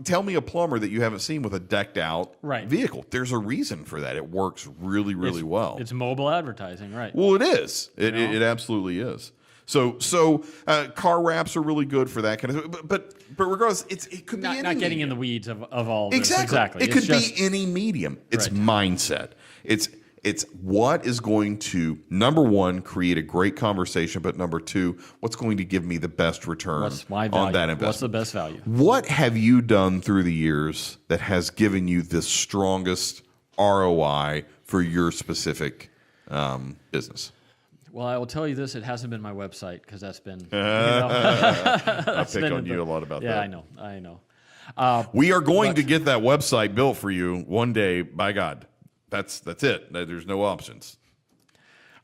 tell me a plumber that you haven't seen with a decked out vehicle. There's a reason for that. It works really, really well. It's mobile advertising, right? Well, it is. It absolutely is. So car wraps are really good for that kind of. But regardless, it could be any not getting medium. in the weeds of all this. Exactly. It It's could be any medium. It's mindset. It's what is going to, number one, create a great conversation, but number two, what's going to give me the best return What's my value? on that investment. What's the best value? What have you done through the years that has given you the strongest ROI for your specific business? Well, I will tell you this: it hasn't been my website because that's been. I pick on you a lot about that. Yeah, I know. We are going to get that website built for you one day. By God, that's it. There's no options.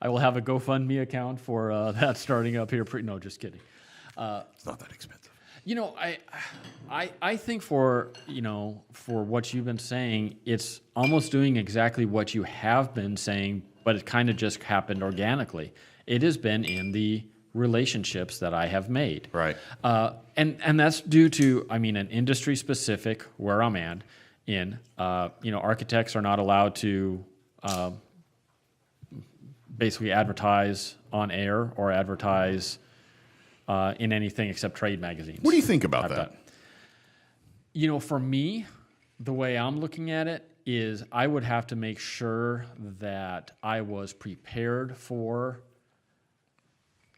I will have a GoFundMe account for that starting up here. No, just kidding. It's not that expensive. You know, I think for what you've been saying, it's almost doing exactly what you have been saying, but it kind of just happened organically. It has been in the relationships that I have made. Right. And that's due to, an industry specific where I'm at in, architects are not allowed to basically advertise on air or advertise in anything except trade magazines. What do you think about that? For me, the way I'm looking at it is I would have to make sure that I was prepared for,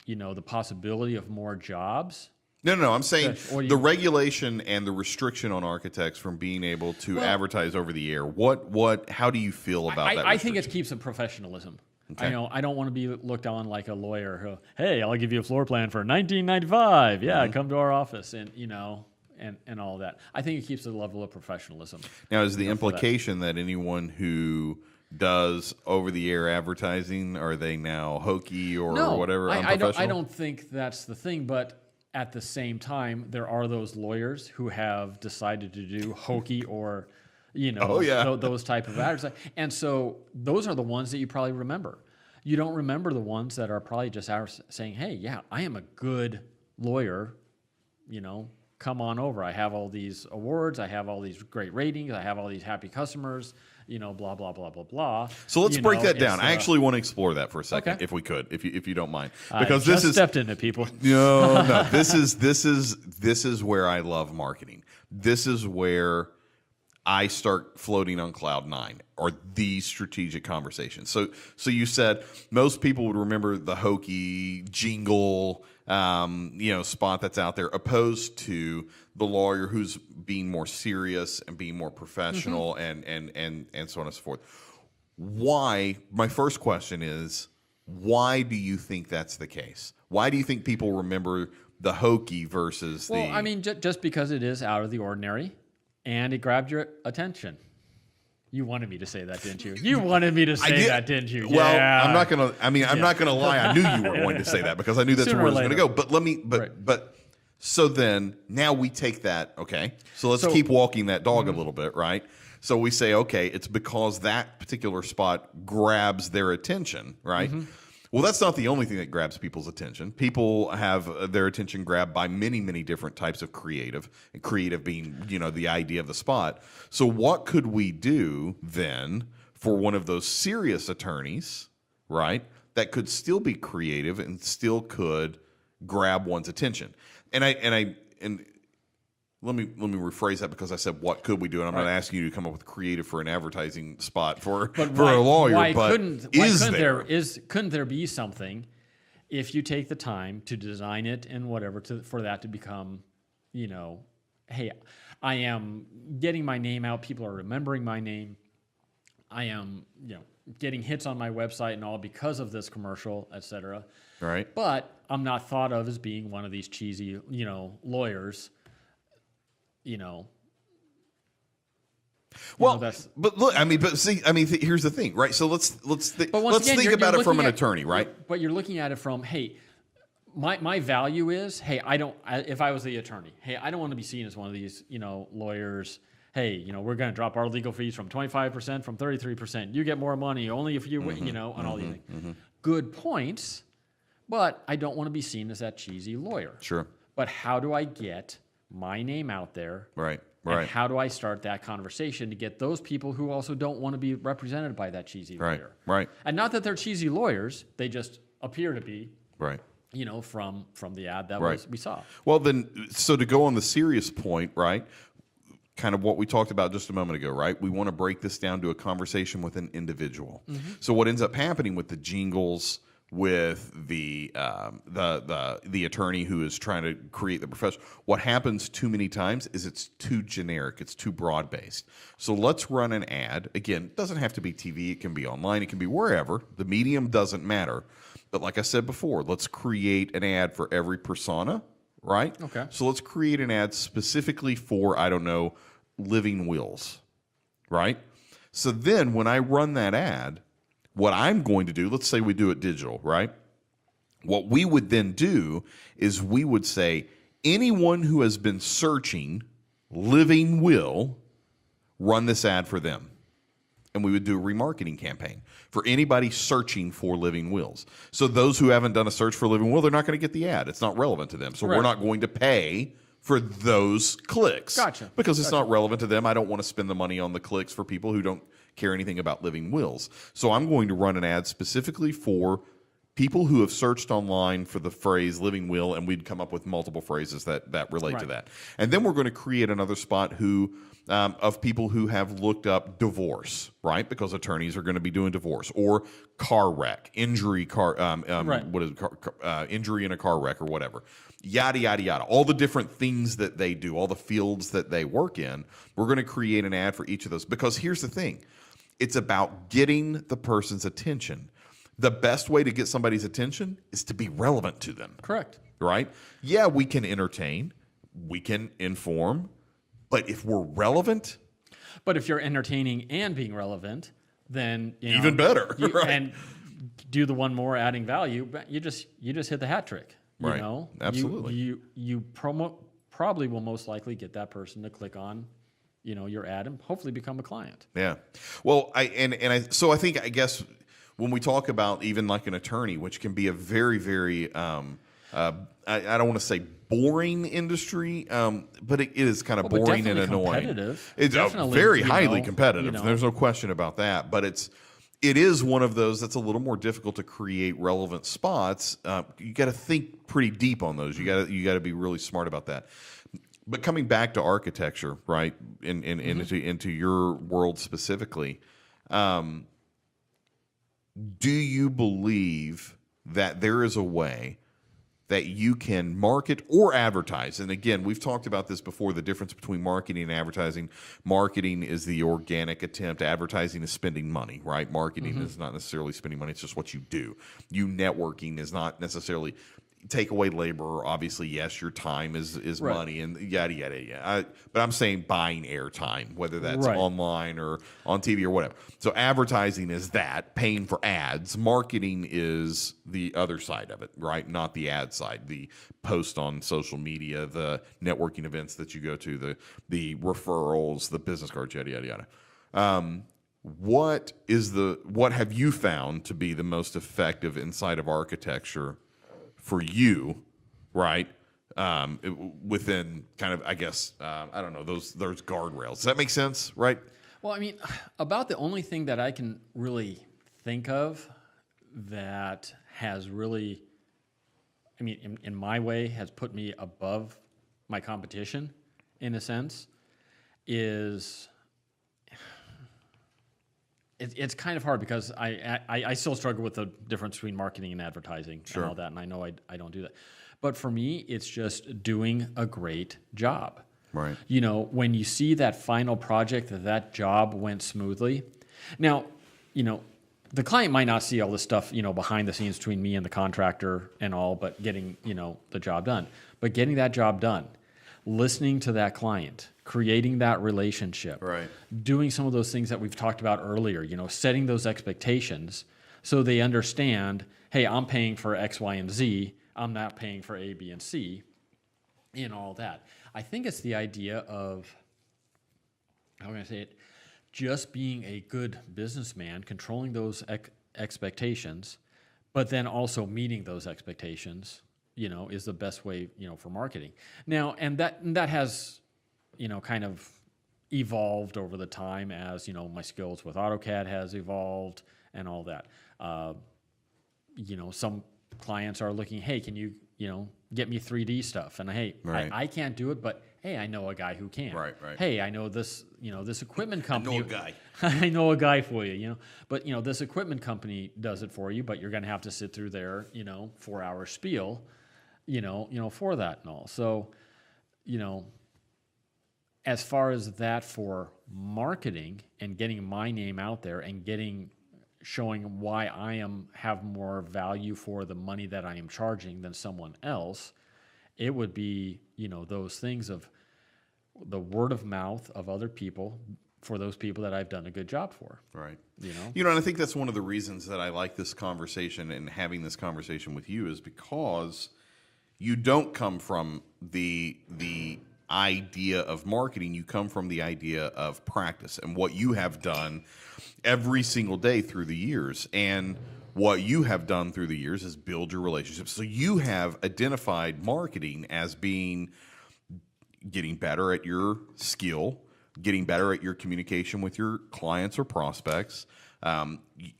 the possibility of more jobs. No. I'm saying Yes, the regulation and the restriction on architects from being able to advertise over the air. How do you feel about that? I think it keeps a professionalism. Okay. I don't want to be looked on like a lawyer who, hey, I'll give you a floor plan for 1995. Yeah, come to our office and and all that. I think it keeps a level of professionalism. Now, is the implication that anyone who does over-the-air advertising, are they now hokey or whatever? I don't think that's the thing, but at the same time, there are those lawyers who have decided to do hokey or, those type of advertising. And so those are the ones that you probably remember. You don't remember the ones that are probably just saying, hey, yeah, I am a good lawyer, come on over. I have all these awards. I have all these great ratings. I have all these happy customers. blah blah blah blah blah. So let's break that down. I actually want to explore that for a second, Okay. if we could, if you don't mind, Because this is stepped into people. No. This is where I love marketing. This is where I start floating on cloud nine, or these strategic conversations. So you said most people would remember the hokey jingle, spot that's out there, opposed to the lawyer who's being more serious and being more professional, and so on and so forth. Why? My first question is, why do you think that's the case? Why do you think people remember the hokey versus the? Well, I mean, just because it is out of the ordinary. And it grabbed your attention. You wanted me to say that, didn't you? You wanted me to say that, didn't you? Well, yeah. I'm not gonna. I mean, I'm not gonna lie. I knew you were going to say that because I knew that's Sooner where or it was going to later. go. But let me. But so then now we take that. Okay. So let's keep walking that dog a little bit, right? So we say, okay, it's because that particular spot grabs their attention, right? Well, that's not the only thing that grabs people's attention. People have their attention grabbed by many, many different types of creative, and creative being, the idea of the spot. So what could we do then for one of those serious attorneys, right, that could still be creative and still could grab one's attention? And let me rephrase that, because I said what could we do, and I'm not asking you to come up with creative for an advertising spot for a lawyer. Couldn't there be something if you take the time to design it and whatever for that to become, hey, I am getting my name out. People are remembering my name. I am, getting hits on my website and all because of this commercial, et cetera. Right. But I'm not thought of as being one of these cheesy, lawyers. But look, here's the thing, right? So let's think about it from an attorney, right? But you're looking at it from, hey, my value is, hey, if I was the attorney, hey, I don't want to be seen as one of these, lawyers. Hey, we're going to drop our legal fees from 25% from 33%. You get more money only if you, and all these things. Good points, but I don't want to be seen as that cheesy lawyer. Sure. But how do I get my name out there? Right. And how do I start that conversation to get those people who also don't want to be represented by that cheesy lawyer? Right. And not that they're cheesy lawyers, they just appear to be. Right. From the ad that we saw. Well, then, so to go on the serious point, right? Kind of what we talked about just a moment ago, right? We want to break this down to a conversation with an individual. So what ends up happening with the jingles, with the attorney who is trying to create the profession, what happens too many times is it's too generic, it's too broad based. So let's run an ad. Again, it doesn't have to be TV, it can be online, it can be wherever. The medium doesn't matter. But like I said before, let's create an ad for every persona, right? Okay. So let's create an ad specifically for, I don't know, living wills, right? So then when I run that ad, what I'm going to do, let's say we do it digital, right? What we would then do is we would say, anyone who has been searching living will, run this ad for them. And we would do a remarketing campaign for anybody searching for living wills. So those who haven't done a search for a living will, they're not going to get the ad. It's not relevant to them. So we're not going to pay for those clicks. Gotcha. Because it's not relevant to them. I don't want to spend the money on the clicks for people who don't care anything about living wills. So I'm going to run an ad specifically for people who have searched online for the phrase living will, and we'd come up with multiple phrases that relate to that. And then we're going to create another spot of people who have looked up divorce, right? Because attorneys are going to be doing divorce, or car wreck, injury injury in a car wreck or whatever. Yada, yada, yada. All the different things that they do, all the fields that they work in, we're going to create an ad for each of those. Because here's the thing. It's about getting the person's attention. The best way to get somebody's attention is to be relevant to them. Correct. Right? Yeah, we can entertain, we can inform, but if we're relevant... But if you're entertaining and being relevant, then... even better. Right? And do the one more adding value, but you just hit the hat trick. Right. Absolutely. You probably will most likely get that person to click on your ad and hopefully become a client. Yeah. Well, I guess when we talk about even like an attorney, which can be a very, very I don't want to say boring industry, but it is kind of But boring and definitely annoying. competitive. It's Definitely, very you highly know, competitive. you know. There's no question about that. But it is one of those that's a little more difficult to create relevant spots. You got to think pretty deep on those. You got to be really smart about that. But coming back to architecture, right, into your world specifically, do you believe that there is a way that you can market or advertise? And again, we've talked about this before, the difference between marketing and advertising. Marketing is the organic attempt. Advertising is spending money, right? Marketing is not necessarily spending money. It's just what you do. You networking is not necessarily take away labor. Obviously, yes, your time is Right. money and yada, yada, yada. But I'm saying buying airtime, whether that's Right. online or on TV or whatever. So advertising is that, paying for ads. Marketing is the other side of it, right? Not the ad side, the post on social media, the networking events that you go to, the referrals, the business cards, yada, yada, yada. What have you found to be the most effective inside of architecture for you, right? Within kind of, I guess, I don't know, those guardrails. Does that make sense, right? Well, I mean, about the only thing that I can really think of that has really, I mean, in my way, has put me above my competition, in a sense, is it's kind of hard because I still struggle with the difference between marketing and advertising and all that, and I know I don't do that. But for me, it's just doing a great job. Right. You know, when you see that final project, that job went smoothly. Now, you know, the client might not see all this stuff, you know, behind the scenes between me and the contractor and all, but getting, you know, the job done. But getting that job done, listening to that client, creating that relationship, Right. doing some of those things that we've talked about earlier, you know, setting those expectations so they understand, hey, I'm paying for X, Y, and Z. I'm not paying for A, B, and C, and all that. I think it's the idea of, how can I say it, just being a good businessman, controlling those expectations, but then also meeting those expectations, you know, is the best way, you know, for marketing. Now, and that has, you know, kind of evolved over the time as, you know, my skills with AutoCAD has evolved and all that. You know, some clients are looking, hey, can you, you know, get me 3D stuff? And hey, Right. I can't do it, but hey, I know a guy who can. Right. Hey, I know this, you know, this equipment company. know a guy. I know a guy for you, you know. But, you know, this equipment company does it for you, but you're going to have to sit through their, you know, 4-hour spiel, you know, for that and all. So, you know, as far as that for marketing and getting my name out there and showing why I have more value for the money that I am charging than someone else, it would be, you know, those things of the word of mouth of other people for those people that I've done a good job for. Right. You know? You know, and I think that's one of the reasons that I like this conversation and having this conversation with you is because you don't come from the idea of marketing. You come from the idea of practice and what you have done every single day through the years. And what you have done through the years is build your relationships. So you have identified marketing as being getting better at your skill, getting better at your communication with your clients or prospects.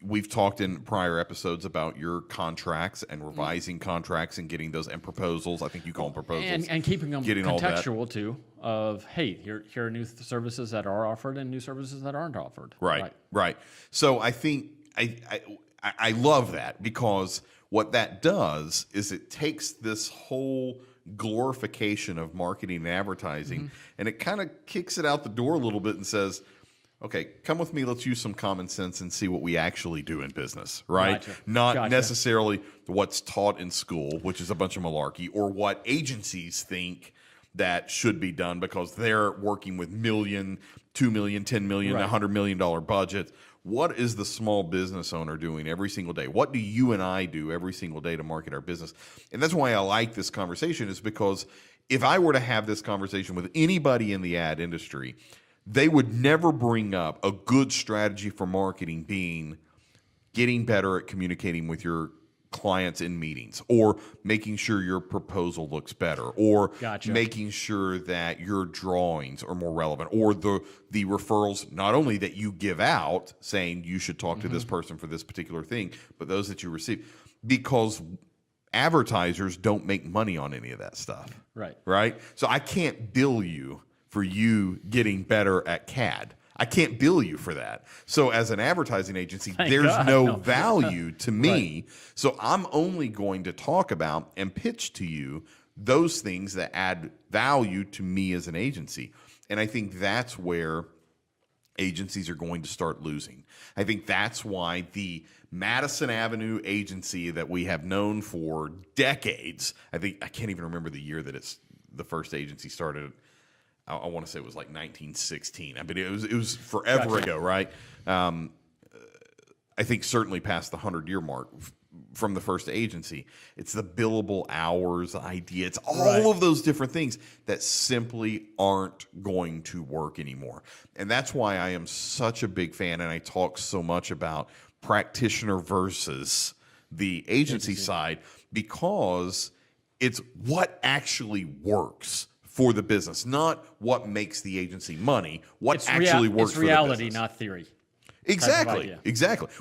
We've talked in prior episodes about your contracts and revising contracts and getting those and proposals. I think you call them proposals. And keeping them getting all that. contextual too of, hey, here are new services that are offered and new services that aren't offered. Right. So I think I love that because what that does is it takes this whole glorification of marketing and advertising and it kind of kicks it out the door a little bit and says, okay, come with me. Let's use some common sense and see what we actually do in business, right? Gotcha. Not necessarily what's taught in school, which is a bunch of malarkey, or what agencies think that should be done because they're working with $1 million, $2 million, $10 million, $100 million budgets. What is the small business owner doing every single day? What do you and I do every single day to market our business? And that's why I like this conversation, is because if I were to have this conversation with anybody in the ad industry, they would never bring up a good strategy for marketing being getting better at communicating with your clients in meetings, or making sure your proposal looks better, or Gotcha. making sure that your drawings are more relevant, or the referrals, not only that you give out saying you should talk to this person for this particular thing, but those that you receive, because advertisers don't make money on any of that stuff. Right. So I can't bill you for you getting better at CAD. I can't bill you for that. So as an advertising agency, there's no value to me. So I'm only going to talk about and pitch to you those things that add value to me as an agency. And I think that's where agencies are going to start losing. I think that's why the Madison Avenue agency that we have known for decades, I can't even remember the year that the first agency started. I want to say it was like 1916. I mean, it was forever ago, right? I think certainly past the 100-year mark from the first agency. It's the billable hours idea. It's all of those different things that simply aren't going to work anymore. And that's why I am such a big fan, and I talk so much about practitioner versus the agency side, because it's what actually works for the business, not what makes the agency money. What actually works for the business. It's reality, not theory. Exactly.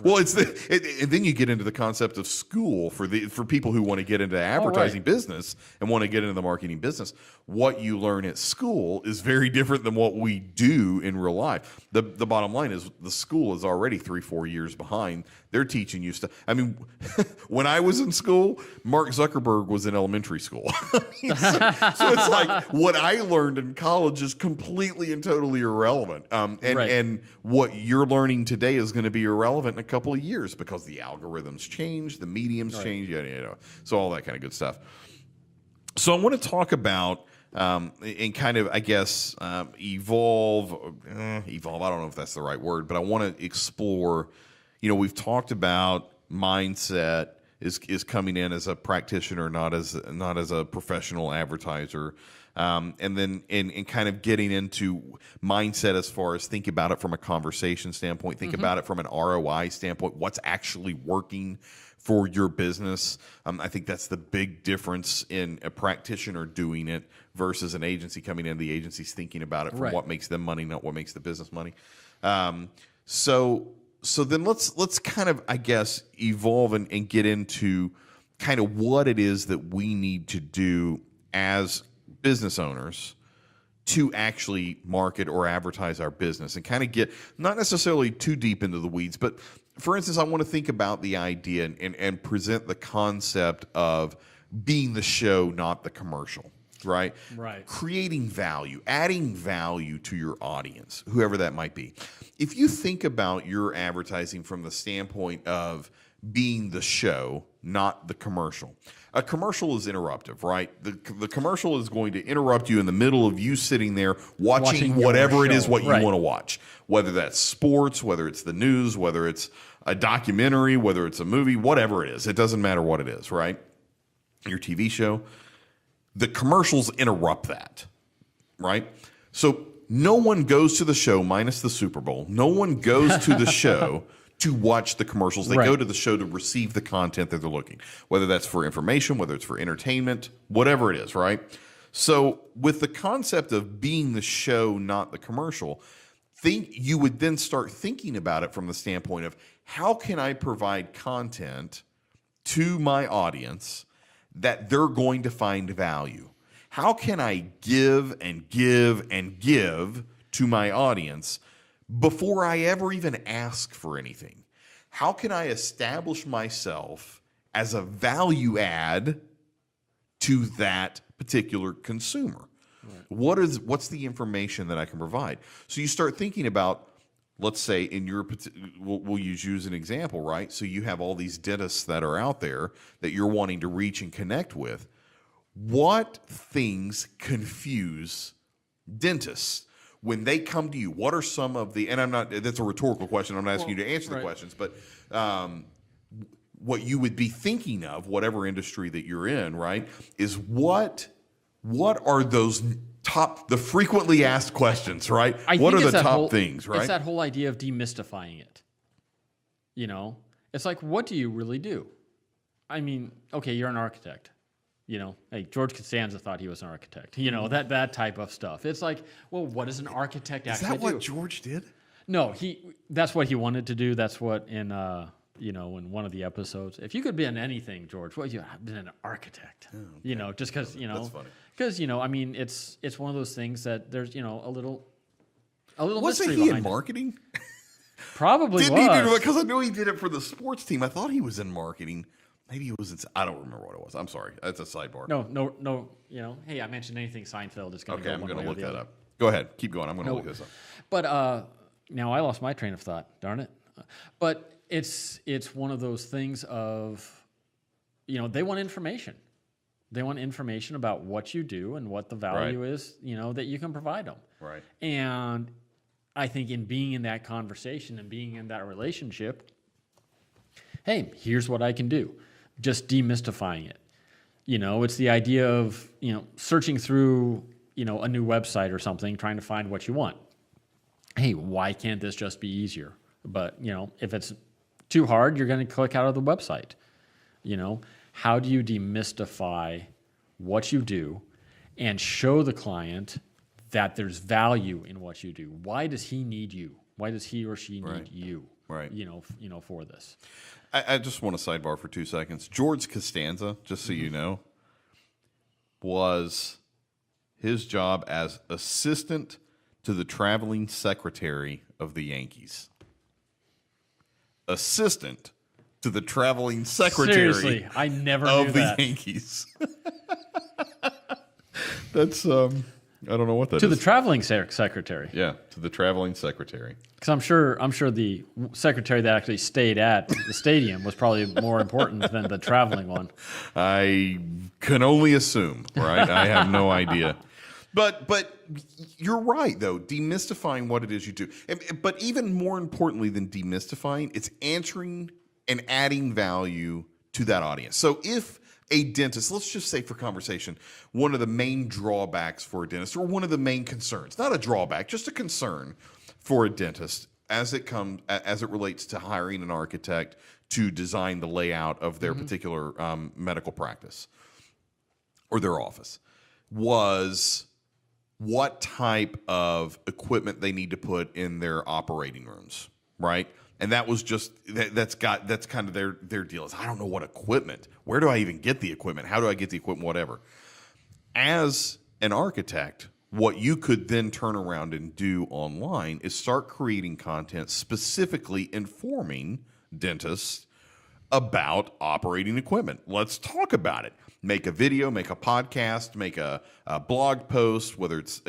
Well, and then you get into the concept of school for people who want to get into advertising business and want to get into the marketing business. What you learn at school is very different than what we do in real life. The bottom line is the school is already 3-4 years behind. They're teaching you stuff. I mean, when I was in school, Mark Zuckerberg was in elementary school. So it's like what I learned in college is completely and totally irrelevant. And what you're learning today is going to be irrelevant in a couple of years because the algorithms change, the mediums change, so all that kind of good stuff. So I want to talk about and kind of, I guess, evolve. I don't know if that's the right word, but I want to explore. We've talked about mindset is coming in as a practitioner, not as a professional advertiser. And then in kind of getting into mindset as far as think about it from a conversation standpoint, think about it from an ROI standpoint, what's actually working for your business. I think that's the big difference in a practitioner doing it versus an agency coming in. The agency's thinking about it from what makes them money, not what makes the business money. So then let's kind of, I guess, evolve and get into kind of what it is that we need to do as business owners to actually market or advertise our business, and kind of get not necessarily too deep into the weeds, but for instance, I want to think about the idea and present the concept of being the show, not the commercial, right? Creating value, adding value to your audience, whoever that might be. If you think about your advertising from the standpoint of being the show, not the commercial. A commercial is interruptive, right? The commercial is going to interrupt you in the middle of you sitting there watching whatever it is what you want to watch, whether that's sports, whether it's the news, whether it's a documentary, whether it's a movie, whatever it is. It doesn't matter what it is, right? Your TV show. The commercials interrupt that, right? So no one goes to the show, minus the Super Bowl. No one goes to the show to watch the commercials. They go to the show to receive the content that they're looking, whether that's for information, whether it's for entertainment, whatever it is, right? So with the concept of being the show, not the commercial, you would then start thinking about it from the standpoint of how can I provide content to my audience that they're going to find value? How can I give and give and give to my audience before I ever even ask for anything? How can I establish myself as a value add to that particular consumer? What's the information that I can provide? So you start thinking about, let's say in your, we'll use you as an example, right? So you have all these dentists that are out there that you're wanting to reach and connect with. What things confuse dentists when they come to you? What are some of the, and that's a rhetorical question, I'm not asking you to answer the questions, but what you would be thinking of, whatever industry that you're in, right, is what are those the frequently asked questions, right? What are the top things, right? It's that whole idea of demystifying it. It's like, what do you really do? I mean, okay, you're an architect. Hey, George Costanza thought he was an architect. That type of stuff. It's like, well, what does an architect actually do? Is that what George did? No, that's what he wanted to do. That's what in in one of the episodes. If you could be in anything, George, well, you've been an architect. Oh, okay. Just because That's funny. Because I mean, it's one of those things that there's a little Wasn't mystery he behind in marketing? Probably Didn't he do was. it? Because I know he did it for the sports team. I thought he was in marketing. Maybe he was in. I don't remember what it was. I'm sorry. That's a sidebar. No. Hey, I mentioned anything Seinfeld. It's going to Okay, go I'm one going way to or look the that other. up. Go ahead. Keep going. I'm going to look this up. But now I lost my train of thought. Darn it. But it's one of those things of, they want information. They want information about what you do and what the value is, that you can provide them. Right. And I think in being in that conversation and being in that relationship, hey, here's what I can do. Just demystifying it. It's the idea of, searching through, a new website or something, trying to find what you want. Hey, why can't this just be easier? But, if it's too hard, you're going to click out of the website. How do you demystify what you do and show the client that there's value in what you do? Why does he need you? Why does he or she need you? Right. For this. I just want to sidebar for 2 seconds. George Costanza, just so you know, was his job as assistant to the traveling secretary of the Yankees. Assistant to the traveling secretary. Seriously, I never of knew the that. Yankees. That's I don't know what that is. To the traveling secretary. Yeah, to the traveling secretary. Because I'm sure the secretary that actually stayed at the stadium was probably more important than the traveling one. I can only assume, right? I have no idea. But you're right, though, demystifying what it is you do. But even more importantly than demystifying, it's answering and adding value to that audience. So if a dentist, let's just say for conversation, one of the main drawbacks for a dentist, or one of the main concerns, not a drawback, just a concern for a dentist as it relates to hiring an architect to design the layout of their particular medical practice or their office, was what type of equipment they need to put in their operating rooms, right? And that was just that's kind of their deal is, I don't know what equipment. Where do I even get the equipment? How do I get the equipment? Whatever. As an architect, what you could then turn around and do online is start creating content specifically informing dentists about operating equipment. Let's talk about it. Make a video, make a podcast, make a blog post, whether it's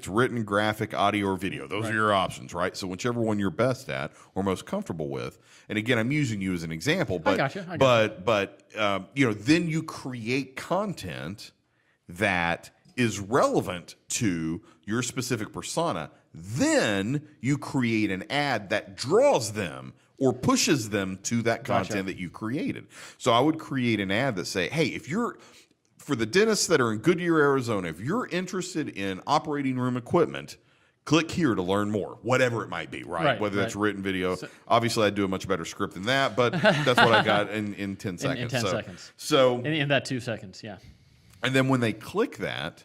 written, graphic, audio, or video. Those are your options, right? So whichever one you're best at or most comfortable with. And again, I'm using you as an example, but I got you. Then you create content that is relevant to your specific persona. Then you create an ad that draws them or pushes them to that content that you created. So I would create an ad that say, hey, for the dentists that are in Goodyear, Arizona, if you're interested in operating room equipment, click here to learn more, whatever it might be, right? Whether that's written video. Obviously, I'd do a much better script than that, but that's what I got in 10 seconds. In 10 seconds. So in that 2 seconds, yeah. And then when they click that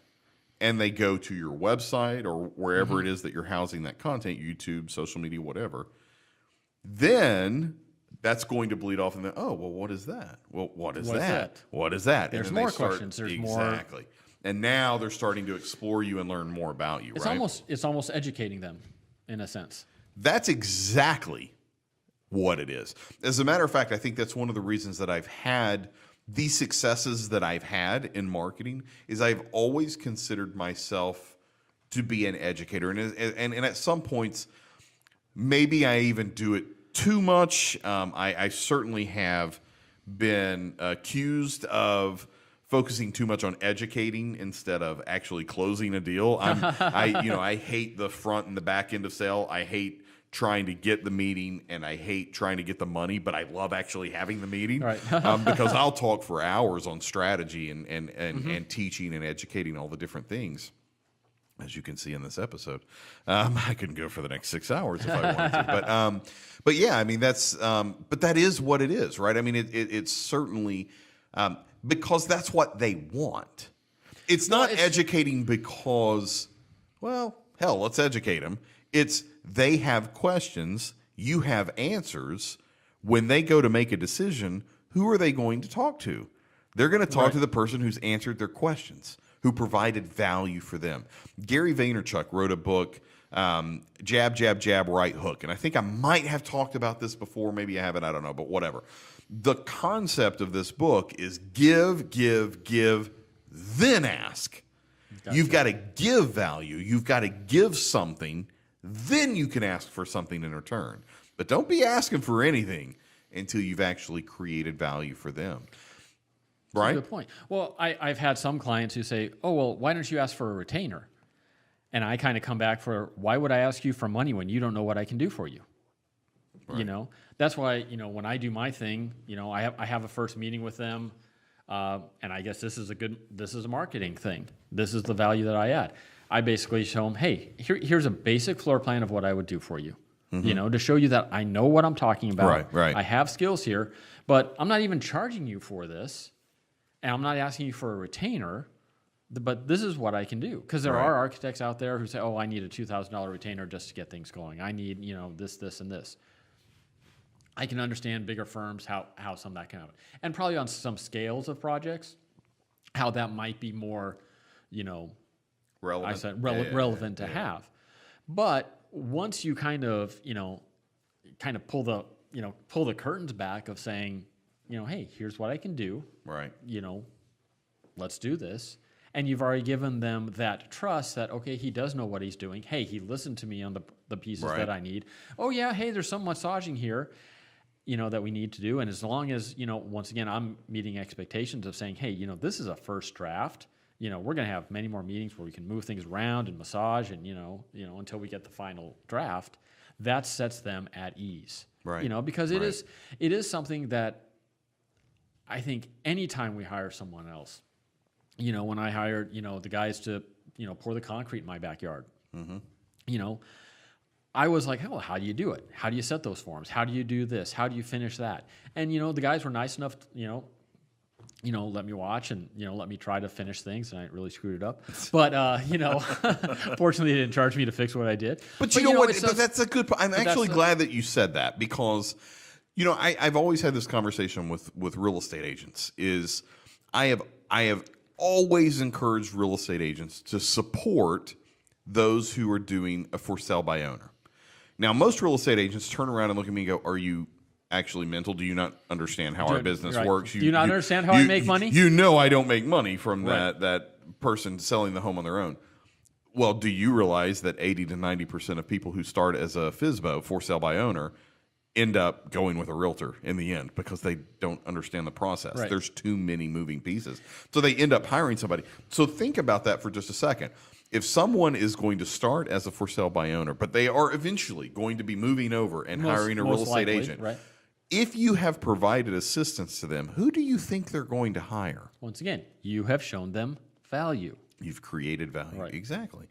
and they go to your website or wherever it is that you're housing that content, YouTube, social media, whatever, then that's going to bleed off and then, oh, well, what is that? Well, what is that? What is that? There's and then more questions. There's more. Exactly. And now they're starting to explore you and learn more about you, right? It's almost educating them in a sense. That's exactly what it is. As a matter of fact, I think that's one of the reasons that I've had the successes that I've had in marketing is I've always considered myself to be an educator. And at some points, maybe I even do it too much. I certainly have been accused of focusing too much on educating instead of actually closing a deal. I hate the front and the back end of sale. I hate trying to get the meeting and I hate trying to get the money, but I love actually having the meeting because I'll talk for hours on strategy and teaching and educating all the different things. as you can see in this episode. I could go for the next 6 hours if I wanted to, but yeah, I mean but that is what it is, right? I mean, it's certainly because that's what they want. It's not educating because, well, hell, let's educate them. It's they have questions, you have answers. When they go to make a decision, who are they going to talk to? They're going to talk to the person who's answered their questions, who provided value for them. Gary Vaynerchuk wrote a book, Jab, Jab, Jab, Right Hook. And I think I might have talked about this before. Maybe I haven't. I don't know, but whatever. The concept of this book is give, give, give, then ask. Gotcha. You've got to give value. You've got to give something. Then you can ask for something in return. But don't be asking for anything until you've actually created value for them. Right? That's a good point. Well, I've had some clients who say, oh, well, why don't you ask for a retainer? And I kind of come back for, why would I ask you for money when you don't know what I can do for you? Right. You know, that's why, you know, when I do my thing, you know, I have a first meeting with them. And I guess this is a marketing thing. This is the value that I add. I basically show them, hey, here's a basic floor plan of what I would do for you. Mm-hmm. You know, to show you that I know what I'm talking about. Right. I have skills here, but I'm not even charging you for this. And I'm not asking you for a retainer, but this is what I can do. Because there are architects out there who say, oh, I need a $2,000 retainer just to get things going. I need, you know, this, and this. I can understand bigger firms, how some of that can happen. And probably on some scales of projects, how that might be more, you know, relevant to have. But once you kind of pull the curtains back of saying, you know, hey, here's what I can do. Right. You know, let's do this. And you've already given them that trust that, okay, he does know what he's doing. Hey, he listened to me on the pieces that I need. Oh, yeah, hey, there's some massaging here, you know, that we need to do. And as long as, you know, once again, I'm meeting expectations of saying, hey, you know, this is a first draft. You know, we're going to have many more meetings where we can move things around and massage and, you know, until we get the final draft. That sets them at ease. Right. You know, because it is something that I think anytime we hire someone else, you know, when I hired, you know, the guys to, you know, pour the concrete in my backyard, you know, I was like, oh, how do you do it? How do you set those forms? How do you do this? How do you finish that? And, you know, the guys were nice enough, to, you know, let me watch and, you know, let me try to finish things, and I really screwed it up. But, you know, fortunately they didn't charge me to fix what I did. But you know what? But that's a good point. I'm actually glad that you said that because, you know, I've always had this conversation with real estate agents is I have always encouraged real estate agents to support those who are doing a for sale by owner. Now, most real estate agents turn around and look at me and go, are you actually mental? Do you not understand how our business works? Do you not understand how I make money? You know I don't make money from that person selling the home on their own. Well, do you realize that 80 to 90% of people who start as a FSBO, for sale by owner, end up going with a realtor in the end because they don't understand the process. Right. There's too many moving pieces. So they end up hiring somebody. So think about that for just a second. If someone is going to start as a for sale by owner, but they are eventually going to be moving over and hiring a real estate agent, right? If you have provided assistance to them, who do you think they're going to hire? Once again, you have shown them value. You've created value. Right. Exactly.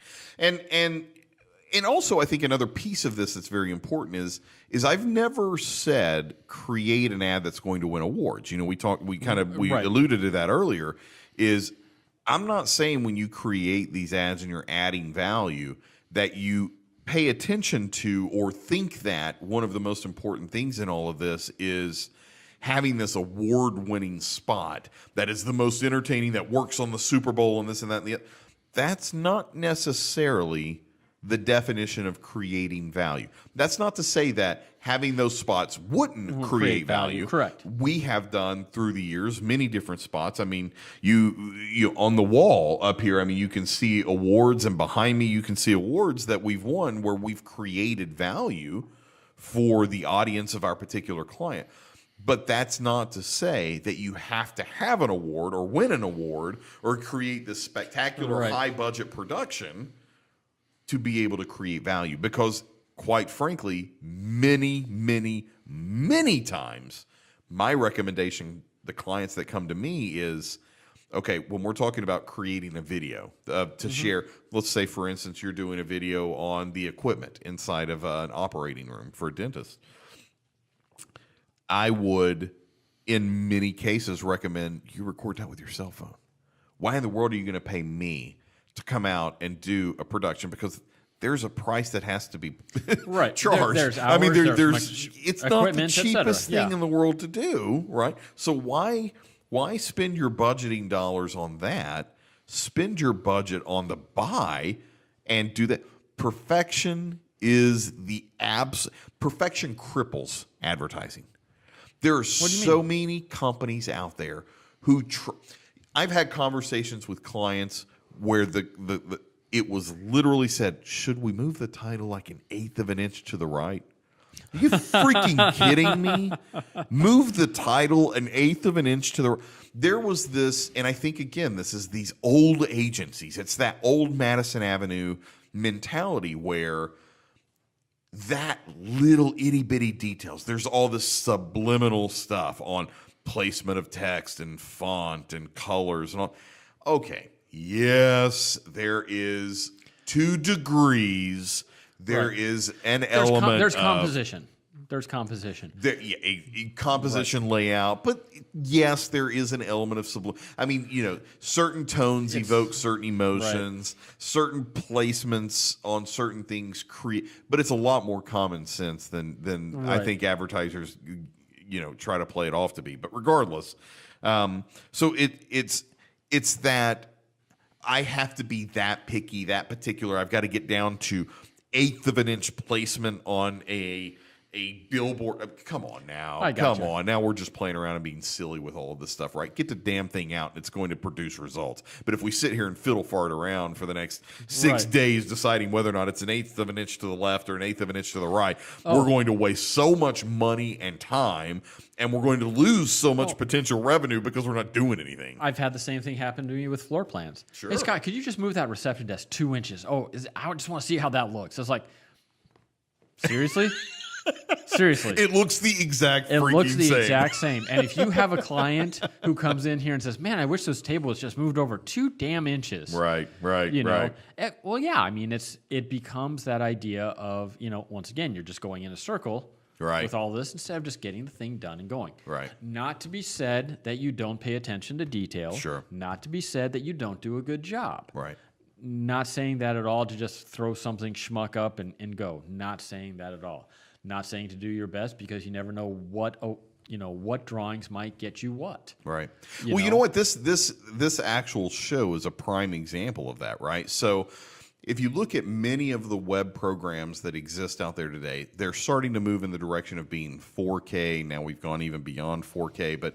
And also, I think another piece of this that's very important is I've never said create an ad that's going to win awards. You know, we alluded to that earlier. Is I'm not saying when you create these ads and you're adding value that you pay attention to or think that one of the most important things in all of this is having this award-winning spot that is the most entertaining, that works on the Super Bowl and this and that and the other. That's not necessarily the definition of creating value. That's not to say that having those spots wouldn't create value. Correct. We have done through the years many different spots. I mean, you on the wall up here, I mean, you can see awards, and behind me you can see awards that we've won where we've created value for the audience of our particular client. But that's not to say that you have to have an award or win an award or create this spectacular high-budget production to be able to create value. Because, quite frankly, many, many, many times, my recommendation, the clients that come to me is, Okay, when we're talking about creating a video to share, let's say, for instance, you're doing a video on the equipment inside of an operating room for a dentist. I would, in many cases, recommend you record that with your cell phone. Why in the world are you going to pay me to come out and do a production? Because there's a price that has to be charged. There's hours, there's it's not the equipment, cheapest etc. thing in the world to do, right? So why spend your budgeting dollars on that? Spend your budget on the buy and do that. Perfection is perfection cripples advertising. There are so many companies out there who I've had conversations with clients where it was literally said, should we move the title like an eighth of an inch to the right? Are you freaking kidding me? Move the title an eighth of an inch to the right. There was this, and I think, again, this is these old agencies. It's that old Madison Avenue mentality where that little itty-bitty details, there's all this subliminal stuff on placement of text and font and colors and all. Okay, yes, there is 2 degrees. There is an element. There's composition. There's composition. A composition layout, but yes, there is an element of I mean, certain tones evoke certain emotions, certain placements on certain things create, but it's a lot more common sense than I think advertisers, try to play it off to be. But regardless, so it's that I have to be that picky, that particular. I've got to get down to eighth of an inch placement on a billboard. Come on now. Come on. Now we're just playing around and being silly with all of this stuff, right? Get the damn thing out and it's going to produce results. But if we sit here and fiddle fart around for the next 6 days deciding whether or not it's an eighth of an inch to the left or an eighth of an inch to the right, we're going to waste so much money and time, and we're going to lose so much potential revenue because we're not doing anything. I've had the same thing happen to me with floor plans. Sure. Hey, Scott, could you just move that reception desk 2 inches? I just want to see how that looks. It's like, seriously? Seriously. It looks the exact same. And if you have a client who comes in here and says, man, I wish this table was just moved over 2 damn inches. Right. Well, yeah, I mean, it becomes that idea of, once again, you're just going in a circle with all this instead of just getting the thing done and going. Right. Not to be said that you don't pay attention to detail. Sure. Not to be said that you don't do a good job. Right. Not saying that at all to just throw something schmuck up and go. Not saying that at all. Not saying to do your best because you never know what drawings might get you what. Right. You know what? This actual show is a prime example of that, right? So if you look at many of the web programs that exist out there today, they're starting to move in the direction of being 4K. Now we've gone even beyond 4K, but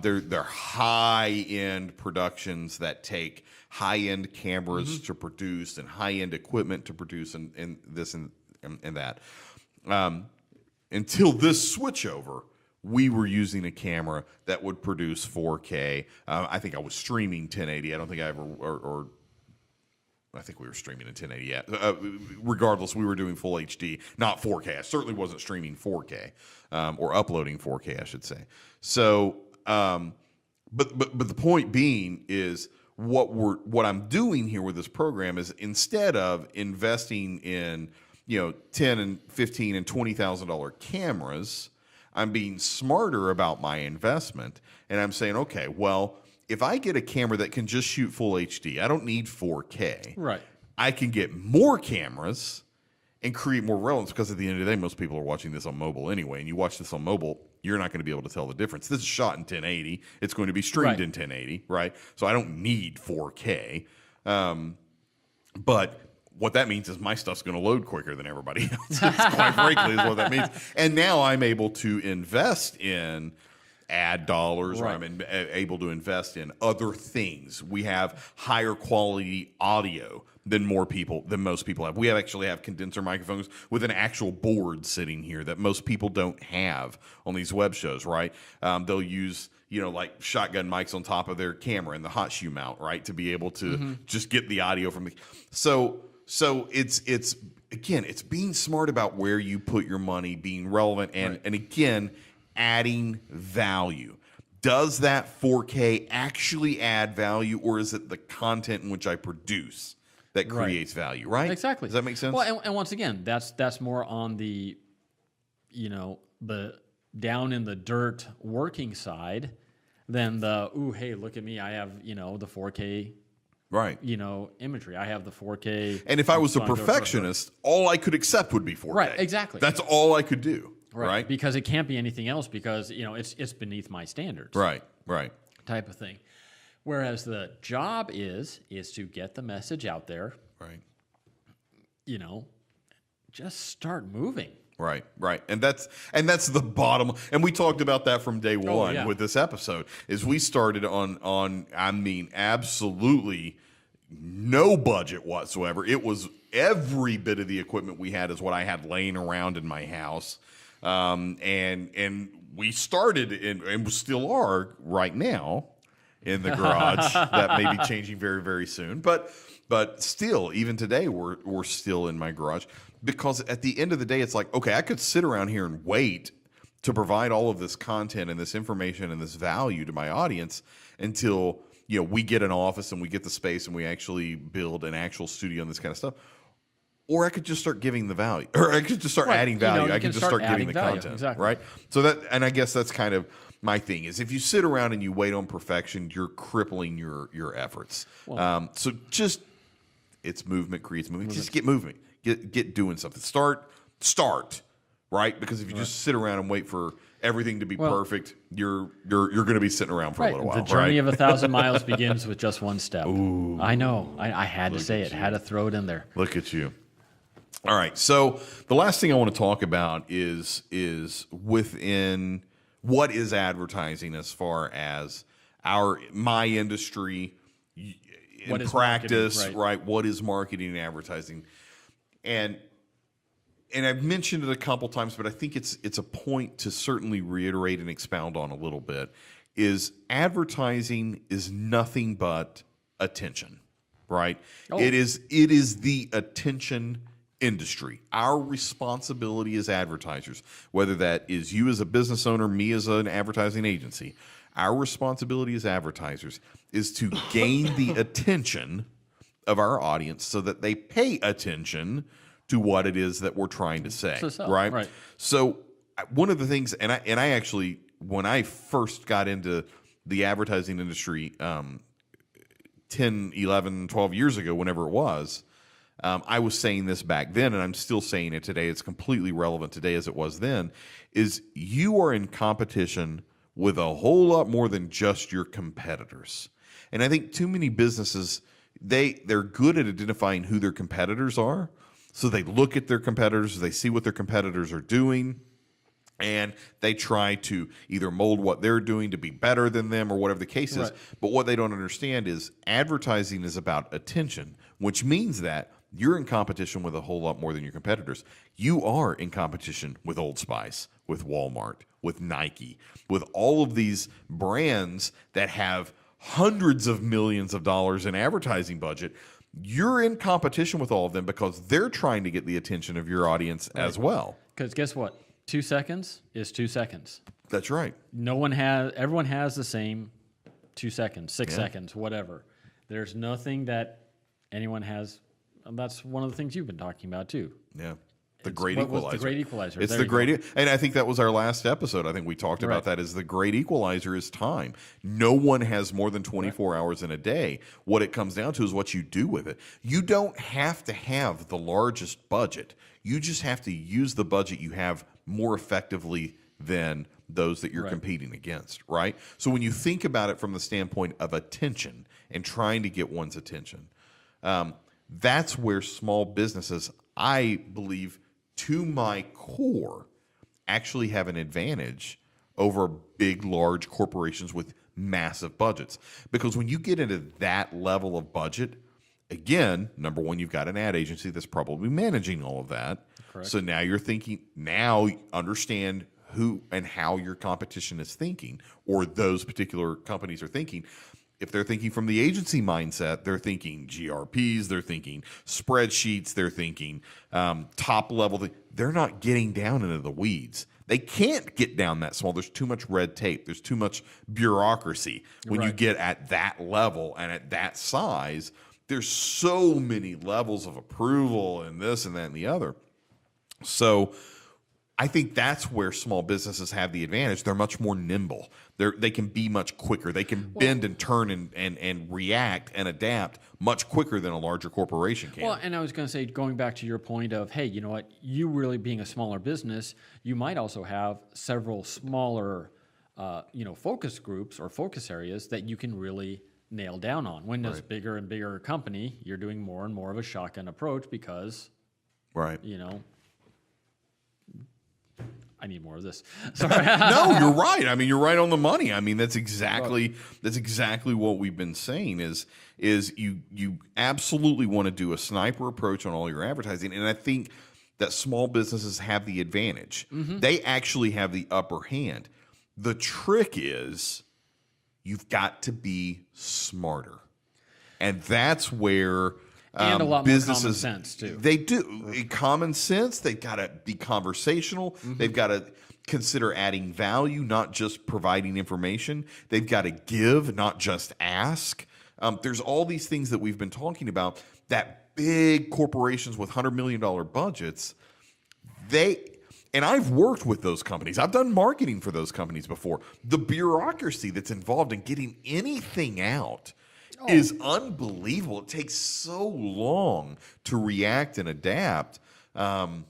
they're high-end productions that take high-end cameras to produce and high-end equipment to produce and this and that. Until this switchover, we were using a camera that would produce 4K. I think I was streaming 1080. I don't think I ever, or I think we were streaming in 1080. Yeah. Regardless, we were doing full HD, not 4K. I certainly wasn't streaming 4K or uploading 4K, I should say. So, but the point being is what I'm doing here with this program is instead of investing in $10 and $15 and $20,000 cameras, I'm being smarter about my investment, and I'm saying, okay, well, if I get a camera that can just shoot full HD, I don't need 4K. Right. I can get more cameras and create more relevance because at the end of the day, most people are watching this on mobile anyway, and you watch this on mobile, you're not going to be able to tell the difference. This is shot in 1080. It's going to be streamed in 1080, right? So I don't need 4K. But what that means is my stuff's going to load quicker than everybody else's, quite frankly, is what that means. And now I'm able to invest in ad dollars, or I'm able to invest in other things. We have higher quality audio than most people have. We actually have condenser microphones with an actual board sitting here that most people don't have on these web shows, right? They'll use like shotgun mics on top of their camera and the hot shoe mount, right, to be able to just get the audio from the. So it's again, it's being smart about where you put your money, being relevant, and again, adding value. does that 4K actually add value, or is it the content in which I produce that creates value, right? Exactly. Does that make sense? Well, and once again, that's more on the, the down in the dirt working side than the, ooh, hey, look at me, I have, the 4K, right. Imagery. I have the 4K. And if I was a perfectionist, all I could accept would be 4K. Right, exactly. That's all I could do, right? Because it can't be anything else because, it's beneath my standards. Right. Type of thing. Whereas the job is to get the message out there. Right. Just start moving. Right. And that's the bottom. And we talked about that from day one with this episode. Is we started on absolutely no budget whatsoever. It was every bit of the equipment we had is what I had laying around in my house. And we started and we still are right now in the garage. That may be changing very, very soon. But still, even today, we're still in my garage. Because at the end of the day, it's like, okay, I could sit around here and wait to provide all of this content and this information and this value to my audience until, we get an office and we get the space and we actually build an actual studio and this kind of stuff. Or I could just start giving the value, or I could just start adding value. I could just start giving the content, right? So and I guess that's kind of my thing is if you sit around and you wait on perfection, you're crippling your efforts. Well, so it's movement creates movement. Just get moving. Get doing something. Start, right? Because if you just sit around and wait for everything to be perfect, you're going to be sitting around for a little while. The journey of 1,000 miles begins with just one step. Ooh, I know. I had to say it. Had to throw it in there. Look at you. All right. So the last thing I want to talk about is within what is advertising as far as my industry in practice, right? What is marketing and advertising? And I've mentioned it a couple times, but I think it's a point to certainly reiterate and expound on a little bit, is advertising is nothing but attention, right? Oh. It is the attention industry. Our responsibility as advertisers, whether that is you as a business owner, me as an advertising agency, our responsibility as advertisers is to gain the attention of our audience so that they pay attention to what it is that we're trying to say, right? So one of the things, and I actually, when I first got into the advertising industry 10, 11, 12 years ago, whenever it was, I was saying this back then, and I'm still saying it today. It's completely relevant today as it was then, is you are in competition with a whole lot more than just your competitors. And I think too many businesses, they're good at identifying who their competitors are. So they look at their competitors, they see what their competitors are doing, and they try to either mold what they're doing to be better than them or whatever the case is. But what they don't understand is advertising is about attention, which means that you're in competition with a whole lot more than your competitors. You are in competition with Old Spice, with Walmart, with Nike, with all of these brands that have hundreds of millions of dollars in advertising budget. You're in competition with all of them because they're trying to get the attention of your audience as well. Because guess what? 2 seconds is 2 seconds. That's right. Everyone has the same 2 seconds, 6 seconds, whatever. There's nothing that anyone has. That's one of the things you've been talking about too. Yeah. The great equalizer. The great equalizer. It's the great, and I think that was our last episode. I think we talked about that. Is the great equalizer is time. No one has more than 24 hours in a day. What it comes down to is what you do with it. You don't have to have the largest budget. You just have to use the budget you have more effectively than those that you're competing against, right? So when you think about it from the standpoint of attention and trying to get one's attention, that's where small businesses, I believe, to my core, actually have an advantage over big, large corporations with massive budgets. Because when you get into that level of budget, again, number one, you've got an ad agency that's probably managing all of that. Correct. So now you're thinking, now understand who and how your competition is thinking, or those particular companies are thinking. If they're thinking from the agency mindset, they're thinking GRPs, they're thinking spreadsheets, they're thinking top level. They're not getting down into the weeds. They can't get down that small. There's too much red tape. There's too much bureaucracy when you get at that level and at that size. There's so many levels of approval and this and that and the other. So I think that's where small businesses have the advantage. They're much more nimble. They can be much quicker. They can bend and turn and react and adapt much quicker than a larger corporation can. Well, and I was going to say, going back to your point of, hey, you know what, you really being a smaller business, you might also have several smaller, focus groups or focus areas that you can really nail down on. When it's bigger and bigger company, you're doing more and more of a shotgun approach because, I need more of this. Sorry. No, you're right. I mean, you're right on the money. I mean, that's exactly what we've been saying is you absolutely want to do a sniper approach on all your advertising. And I think that small businesses have the advantage. Mm-hmm. They actually have the upper hand. The trick is you've got to be smarter. And that's where and a lot more common sense, too. They do. Common sense. They've got to be conversational. Mm-hmm. They've got to consider adding value, not just providing information. They've got to give, not just ask. There's all these things that we've been talking about that big corporations with $100 million budgets, and I've worked with those companies. I've done marketing for those companies before. The bureaucracy that's involved in getting anything out is unbelievable. It takes so long to react and adapt. And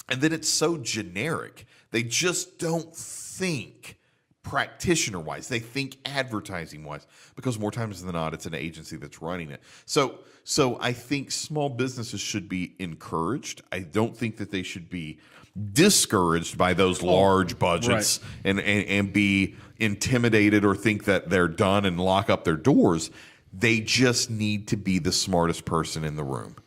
then it's so generic. They just don't think practitioner-wise. They think advertising-wise because more times than not, it's an agency that's running it. So I think small businesses should be encouraged. I don't think that they should be discouraged by those large budgets and be intimidated or think that they're done and lock up their doors. They just need to be the smartest person in the room.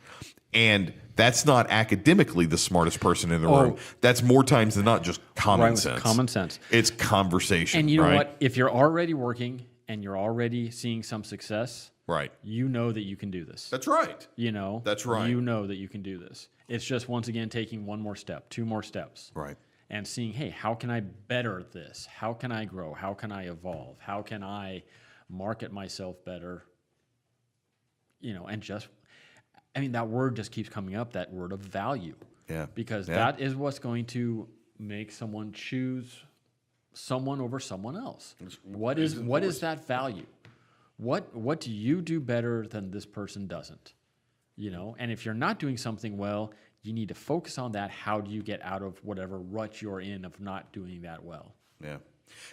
And that's not academically the smartest person in the room. That's more times than not just common sense. Common sense. It's conversation. And you know what? If you're already working and you're already seeing some success, you know that you can do this. That's right. That's right. You know that you can do this. It's just, once again, taking one more step, two more steps. Right. And seeing, hey, how can I better this? How can I grow? How can I evolve? How can I market myself better? And just, that word just keeps coming up, that word of value. Yeah. Because that is what's going to make someone choose someone over someone else. What is that value? What do you do better than this person doesn't? And if you're not doing something well, you need to focus on that. How do you get out of whatever rut you're in of not doing that well? Yeah.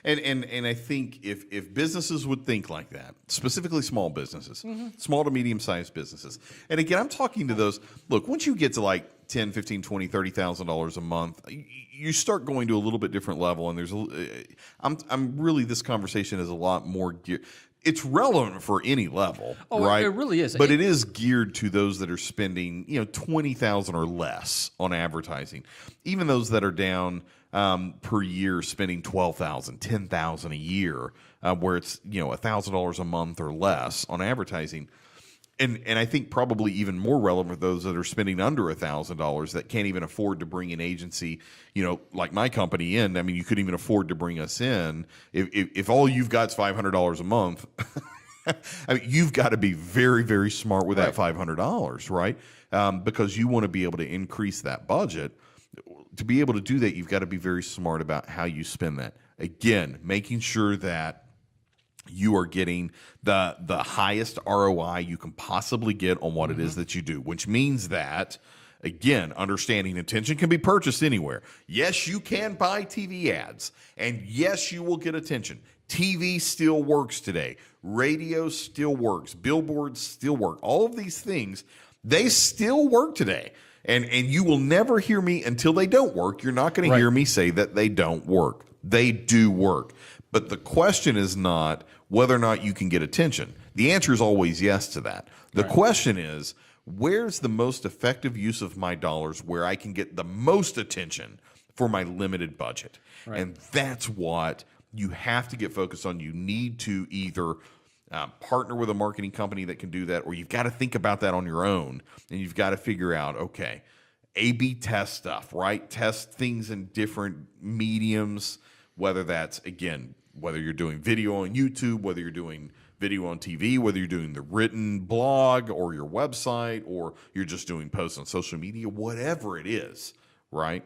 And I think if businesses would think like that, specifically small businesses, small to medium-sized businesses, and again, I'm talking to those, look, once you get to like $10, $15, $20, $30,000 a month, you start going to a little bit different level, and there's I'm really, this conversation is a lot more geared. It's relevant for any level, right? It really is. But it is geared to those that are spending, $20,000 or less on advertising. Even those that are down per year spending $12,000, $10,000 a year, where it's $1,000 a month or less on advertising. And I think probably even more relevant for those that are spending under $1,000 that can't even afford to bring an agency, like my company in. I mean, you couldn't even afford to bring us in. If all you've got is $500 a month, I mean, you've got to be very, very smart with that $500, right? Because you want to be able to increase that budget. To be able to do that, you've got to be very smart about how you spend that. Again, making sure that you are getting the highest ROI you can possibly get on what it is that you do, which means that, again, understanding attention can be purchased anywhere. Yes, you can buy TV ads, and yes, you will get attention. TV still works today. Radio still works. Billboards still work. All of these things, they still work today. And you will never hear me until they don't work. You're not going to hear me say that they don't work. They do work. But the question is not whether or not you can get attention. The answer is always yes to that. The question is, where's the most effective use of my dollars where I can get the most attention for my limited budget? And that's what you have to get focused on. You need to either partner with a marketing company that can do that, or you've got to think about that on your own, and you've got to figure out, okay, A/B test stuff, right? Test things in different mediums, whether that's, again, whether you're doing video on YouTube, whether you're doing video on TV, whether you're doing the written blog or your website, or you're just doing posts on social media, whatever it is, right?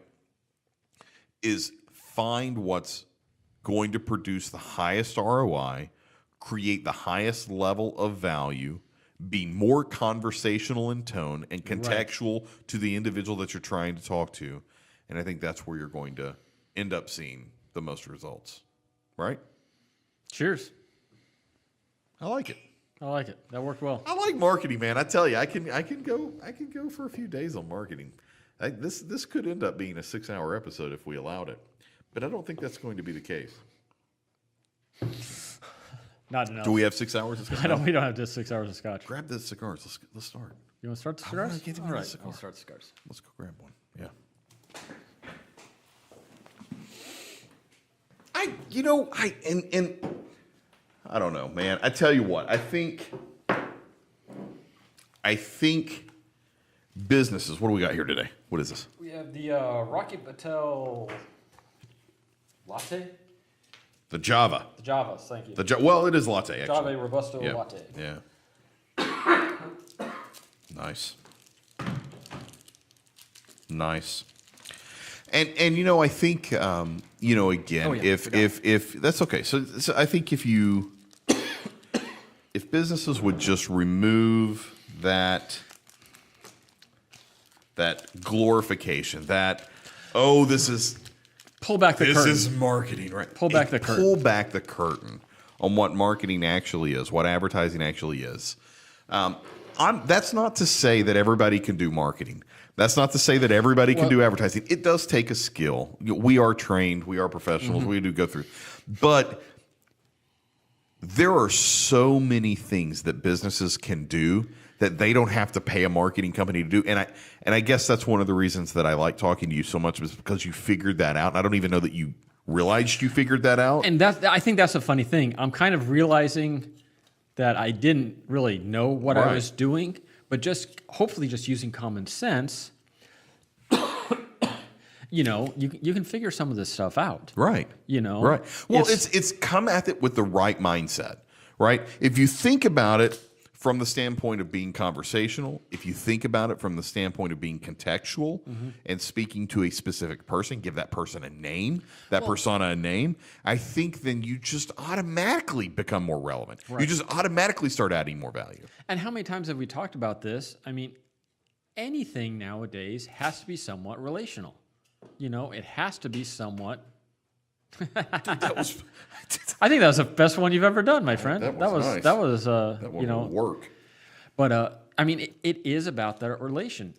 Is find what's going to produce the highest ROI, create the highest level of value, be more conversational in tone and contextual to the individual that you're trying to talk to. And I think that's where you're going to end up seeing the most results, right? Cheers. I like it. I like it. That worked well. I like marketing, man. I tell you, I can go for a few days on marketing. This could end up being a 6-hour episode if we allowed it, but I don't think that's going to be the case. Not enough. Do we have 6 hours of scotch? We don't have just 6 hours of scotch. Grab the cigars. Let's start. You want to start the cigars? All All right, cigar. I'll start the cigars. Let's go grab one. Yeah. I don't know, man. I tell you what. I think businesses. What do we got here today? What is this? We have the Rocky Patel latte. The Java. The Javas, thank you. Well, it is latte, actually. Java Robusto Yeah. latte. Yeah. Nice. And I think again, if that's okay. So I think if businesses would just remove that glorification, Pull back the curtain. this is marketing, right? Pull back the curtain. Pull back the curtain on what marketing actually is, what advertising actually is. That's not to say that everybody can do marketing. That's not to say that everybody can do advertising. It does take a skill. We are trained. We are professionals. We do go through. But there are so many things that businesses can do that they don't have to pay a marketing company to do. And I guess that's one of the reasons that I like talking to you so much, is because you figured that out. And I don't even know that you realized you figured that out. And I think that's a funny thing. I'm kind of realizing that I didn't really know what I was doing, but hopefully just using common sense, you can figure some of this stuff out. Right. Right. Well, it's come at it with the right mindset, right? If you think about it from the standpoint of being conversational, if you think about it from the standpoint of being contextual and speaking to a specific person, give that person a name, persona a name, I think then you just automatically become more relevant. Right. You just automatically start adding more value. And how many times have we talked about this? I mean, anything nowadays has to be somewhat relational. It has to be somewhat. I think that was the best one you've ever done, my friend. That was nice. That was work. But I mean, it is about that relation.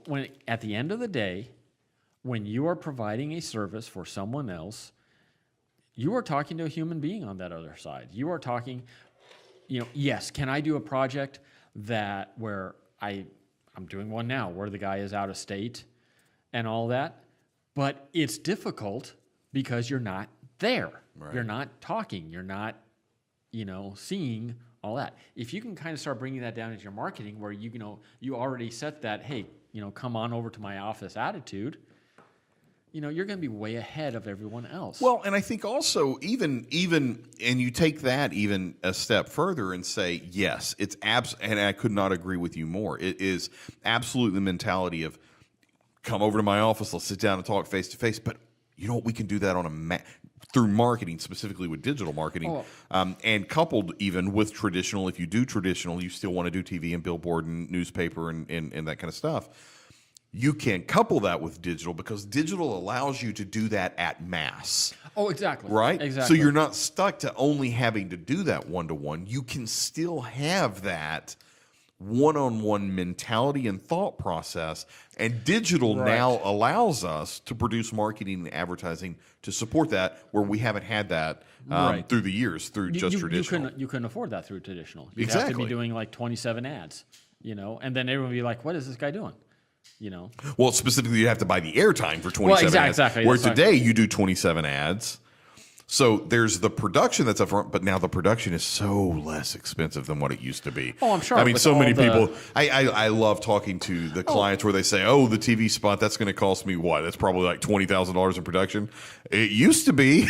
When at the end of the day, when you are providing a service for someone else, you are talking to a human being on that other side. You are talking, yes, can I do a project where I'm doing one now where the guy is out of state and all that, but it's difficult because you're not there. Right. You're not talking. You're not, seeing all that. If you can kind of start bringing that down into your marketing, where you already set that, hey, come on over to my office attitude, you're going to be way ahead of everyone else. Well, and I think also even and you take that even a step further and say, yes, it's and I could not agree with you more. It is absolutely the mentality of come over to my office, let's sit down and talk face to face. But we can do that on through marketing, specifically with digital marketing, and coupled even with traditional. If you do traditional, you still want to do TV and billboard and newspaper and that kind of stuff. You can couple that with digital because digital allows you to do that at mass. Oh, exactly. Right? Exactly. So you're not stuck to only having to do that one-to-one. You can still have that one-on-one mentality and thought process, and digital now allows us to produce marketing and advertising to support that, where we haven't had that through the years through traditional. You couldn't afford that through traditional. You'd have to be doing like 27 ads, and then everyone would be like, what is this guy doing? Well, specifically, you have to buy the airtime for 27 ads. Exactly. Where today you do 27 ads, So there's the production that's up front, but now the production is so less expensive than what it used to be. Oh, I'm sure. I mean, with so all many the- people. I love talking to the clients where they say, "Oh, the TV spot that's going to cost me what? That's probably like $20,000 in production." It used to be,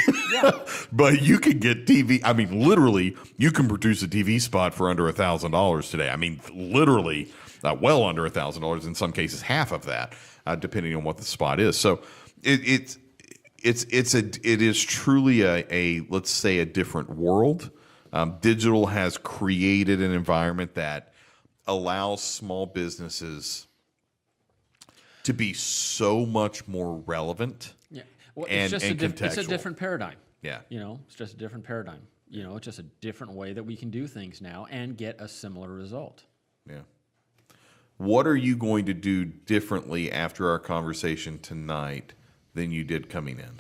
but you can get TV. I mean, literally, you can produce a TV spot for under $1,000 today. I mean, literally, well under $1,000 in some cases, half of that, depending on what the spot is. So it is truly a let's say a different world. Digital has created an environment that allows small businesses to be so much more relevant. Yeah. Well, and it's contextual. it's a different paradigm. Yeah. It's just a different paradigm. It's just a different way that we can do things now and get a similar result. Yeah. What are you going to do differently after our conversation tonight than you did coming in?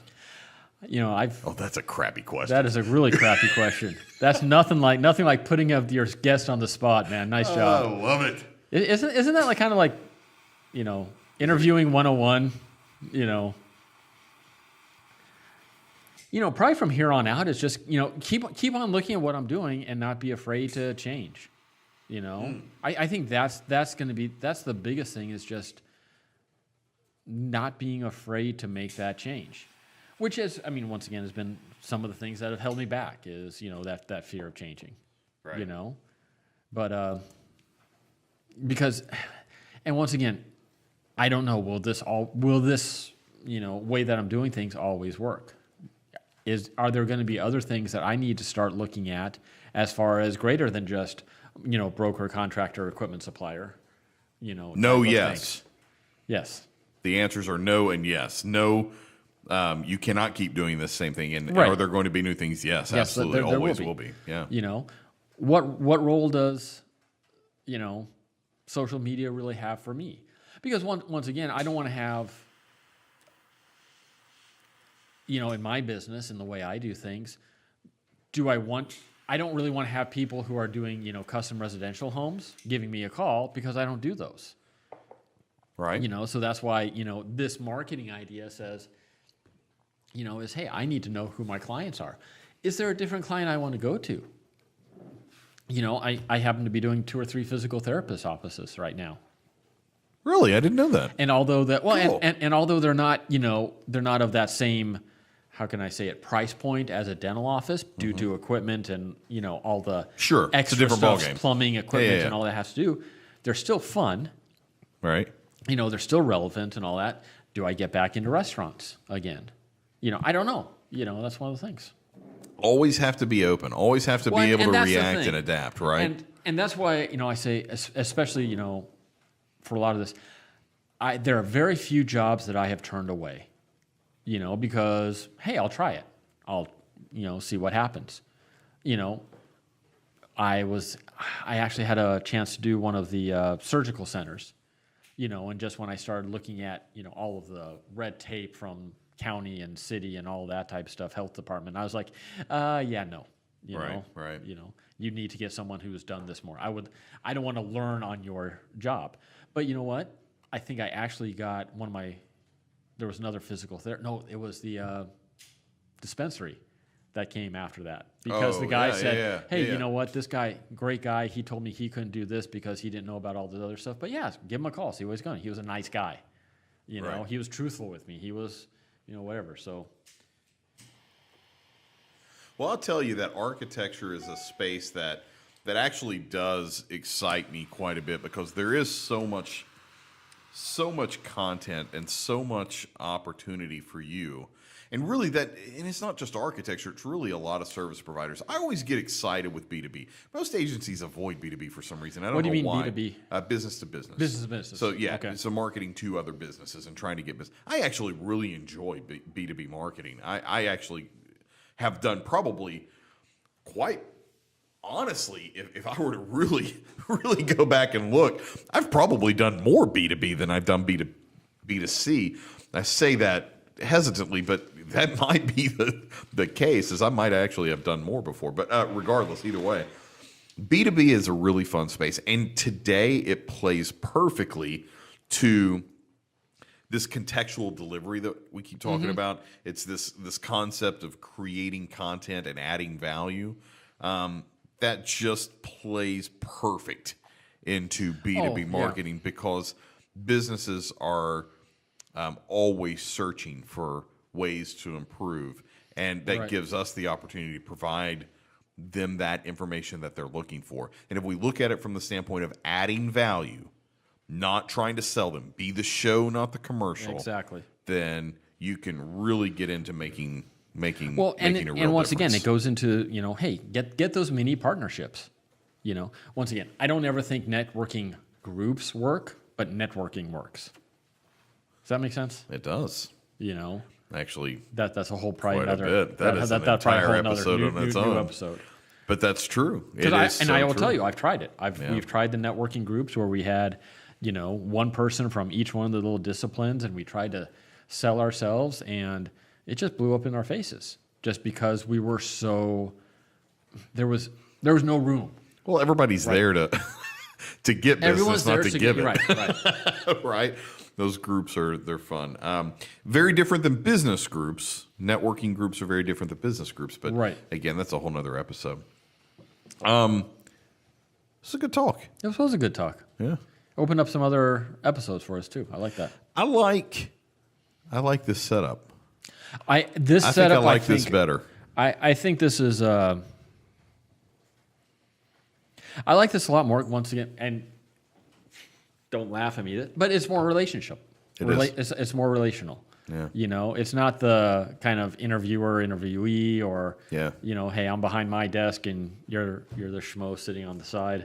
Oh, that's a crappy question. That is a really crappy question. That's nothing like putting up your guest on the spot, man. Nice job. I love it. Isn't that kind of like, interviewing 101, probably from here on out is just, keep on looking at what I'm doing and not be afraid to change. I think that's the biggest thing is just not being afraid to make that change, which is, once again, has been some of the things that have held me back is, that fear of changing, Right. but, because, and once again, I don't know, will this way that I'm doing things always work? Are there going to be other things that I need to start looking at as far as greater than just, broker, contractor, equipment supplier, No, type of yes. things? Yes. The answers are no and yes. No, you cannot keep doing the same thing. And Right. are there going to be new things? Yes, Yes, absolutely. there Always will will be. Yeah. What role does, social media really have for me? Because once again, I don't want to have, in my business and the way I do things, I don't really want to have people who are doing, custom residential homes giving me a call because I don't do those. Right. So that's why, this marketing idea says, is, hey, I need to know who my clients are. Is there a different client I want to go to? I happen to be doing 2 or 3 physical therapist offices right now. Really? I didn't know that. And although that, Cool. and although they're not, they're not of that same, how can I say it, price point as a dental office due to equipment and, all the Sure. It's a extra different stuff, ballgame. plumbing equipment Yeah. and all that has to do, they're still fun. Right. They're still relevant and all that. Do I get back into restaurants again? I don't know. That's one of the things. Always have to be open. Always have to be able to that's the react thing. and adapt, right? And that's why, I say, especially, for a lot of this, there are very few jobs that I have turned away, because, hey, I'll try it. I'll, see what happens. I actually had a chance to do one of the surgical centers, and just when I started looking at, all of the red tape from county and city and all that type of stuff, health department, I was like, yeah, no. Right. You need to get someone who's done this more. I don't want to learn on your job. But you know what? I think I actually got there was another physical therapy. No, it was the dispensary that came after that. Because the guy said, hey, you know what? This guy, great guy, he told me he couldn't do this because he didn't know about all this other stuff. But yeah, give him a call, see what he's going. He was a nice guy. Right. He was truthful with me. He was, whatever. So. Well, I'll tell you that architecture is a space that actually does excite me quite a bit because there is so much content and so much opportunity for you. And really and it's not just architecture, it's really a lot of service providers. I always get excited with B2B. Most agencies avoid B2B for some reason. I don't know why. What do you mean B2B? Business to business. Business to business. So yeah, Okay. so marketing to other businesses and trying to get business. I actually really enjoy B2B marketing. I actually have done probably quite honestly, if I were to really, really go back and look, I've probably done more B2B than I've done B2C. I say that hesitantly, but that might be the case, as I might actually have done more before. But regardless, either way, B2B is a really fun space. And today it plays perfectly to this contextual delivery that we keep talking about. It's this concept of creating content and adding value. That just plays perfect into B2B marketing because businesses are always searching for ways to improve. And that gives us the opportunity to provide them that information that they're looking for. And if we look at it from the standpoint of adding value, not trying to sell them, be the show, not the commercial. Exactly. Then you can really get into making a real and once again, difference. it goes into, hey, get those mini partnerships. Once again, I don't ever think networking groups work, but networking works. Does that make sense? It does. Actually, that's a whole quite probably a bit. That is an entire episode on its own. New episode. But that's true. I will tell you, I've tried it. We've tried the networking groups where we had, one person from each one of the little disciplines, and we tried to sell ourselves, and it just blew up in our faces just because we were there was no room. Well, everybody's there to get business, not to give it. Right. Right. Those groups they're fun. Very different than business groups. Networking groups are very different than business groups. But again, that's a whole nother episode. It's a good talk. It was a good talk. Yeah. Opened up some other episodes for us too. I like that. I like this setup. I think I like this better. I think this is. I like this a lot more. Once again, and don't laugh at me, but it's more relationship. It's more relational. Yeah. It's not the kind of interviewee, or hey, I'm behind my desk and you're the schmo sitting on the side.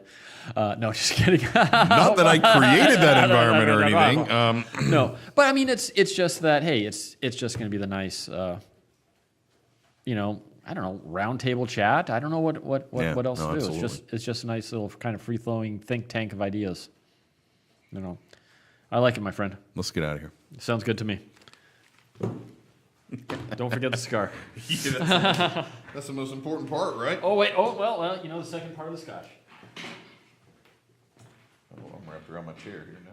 No, just kidding. Not that I created that environment or anything. No, but I mean, it's just that, hey, it's just going to be the nice, I don't know, round table chat. I don't know what else to do. Absolutely. It's just a nice little kind of free flowing think tank of ideas. I like it, my friend. Let's get out of here. Sounds good to me. Don't forget the cigar. That's the most important part, right? Oh wait. Oh well. The second part of the scotch. Oh, I'm wrapped around my chair here now.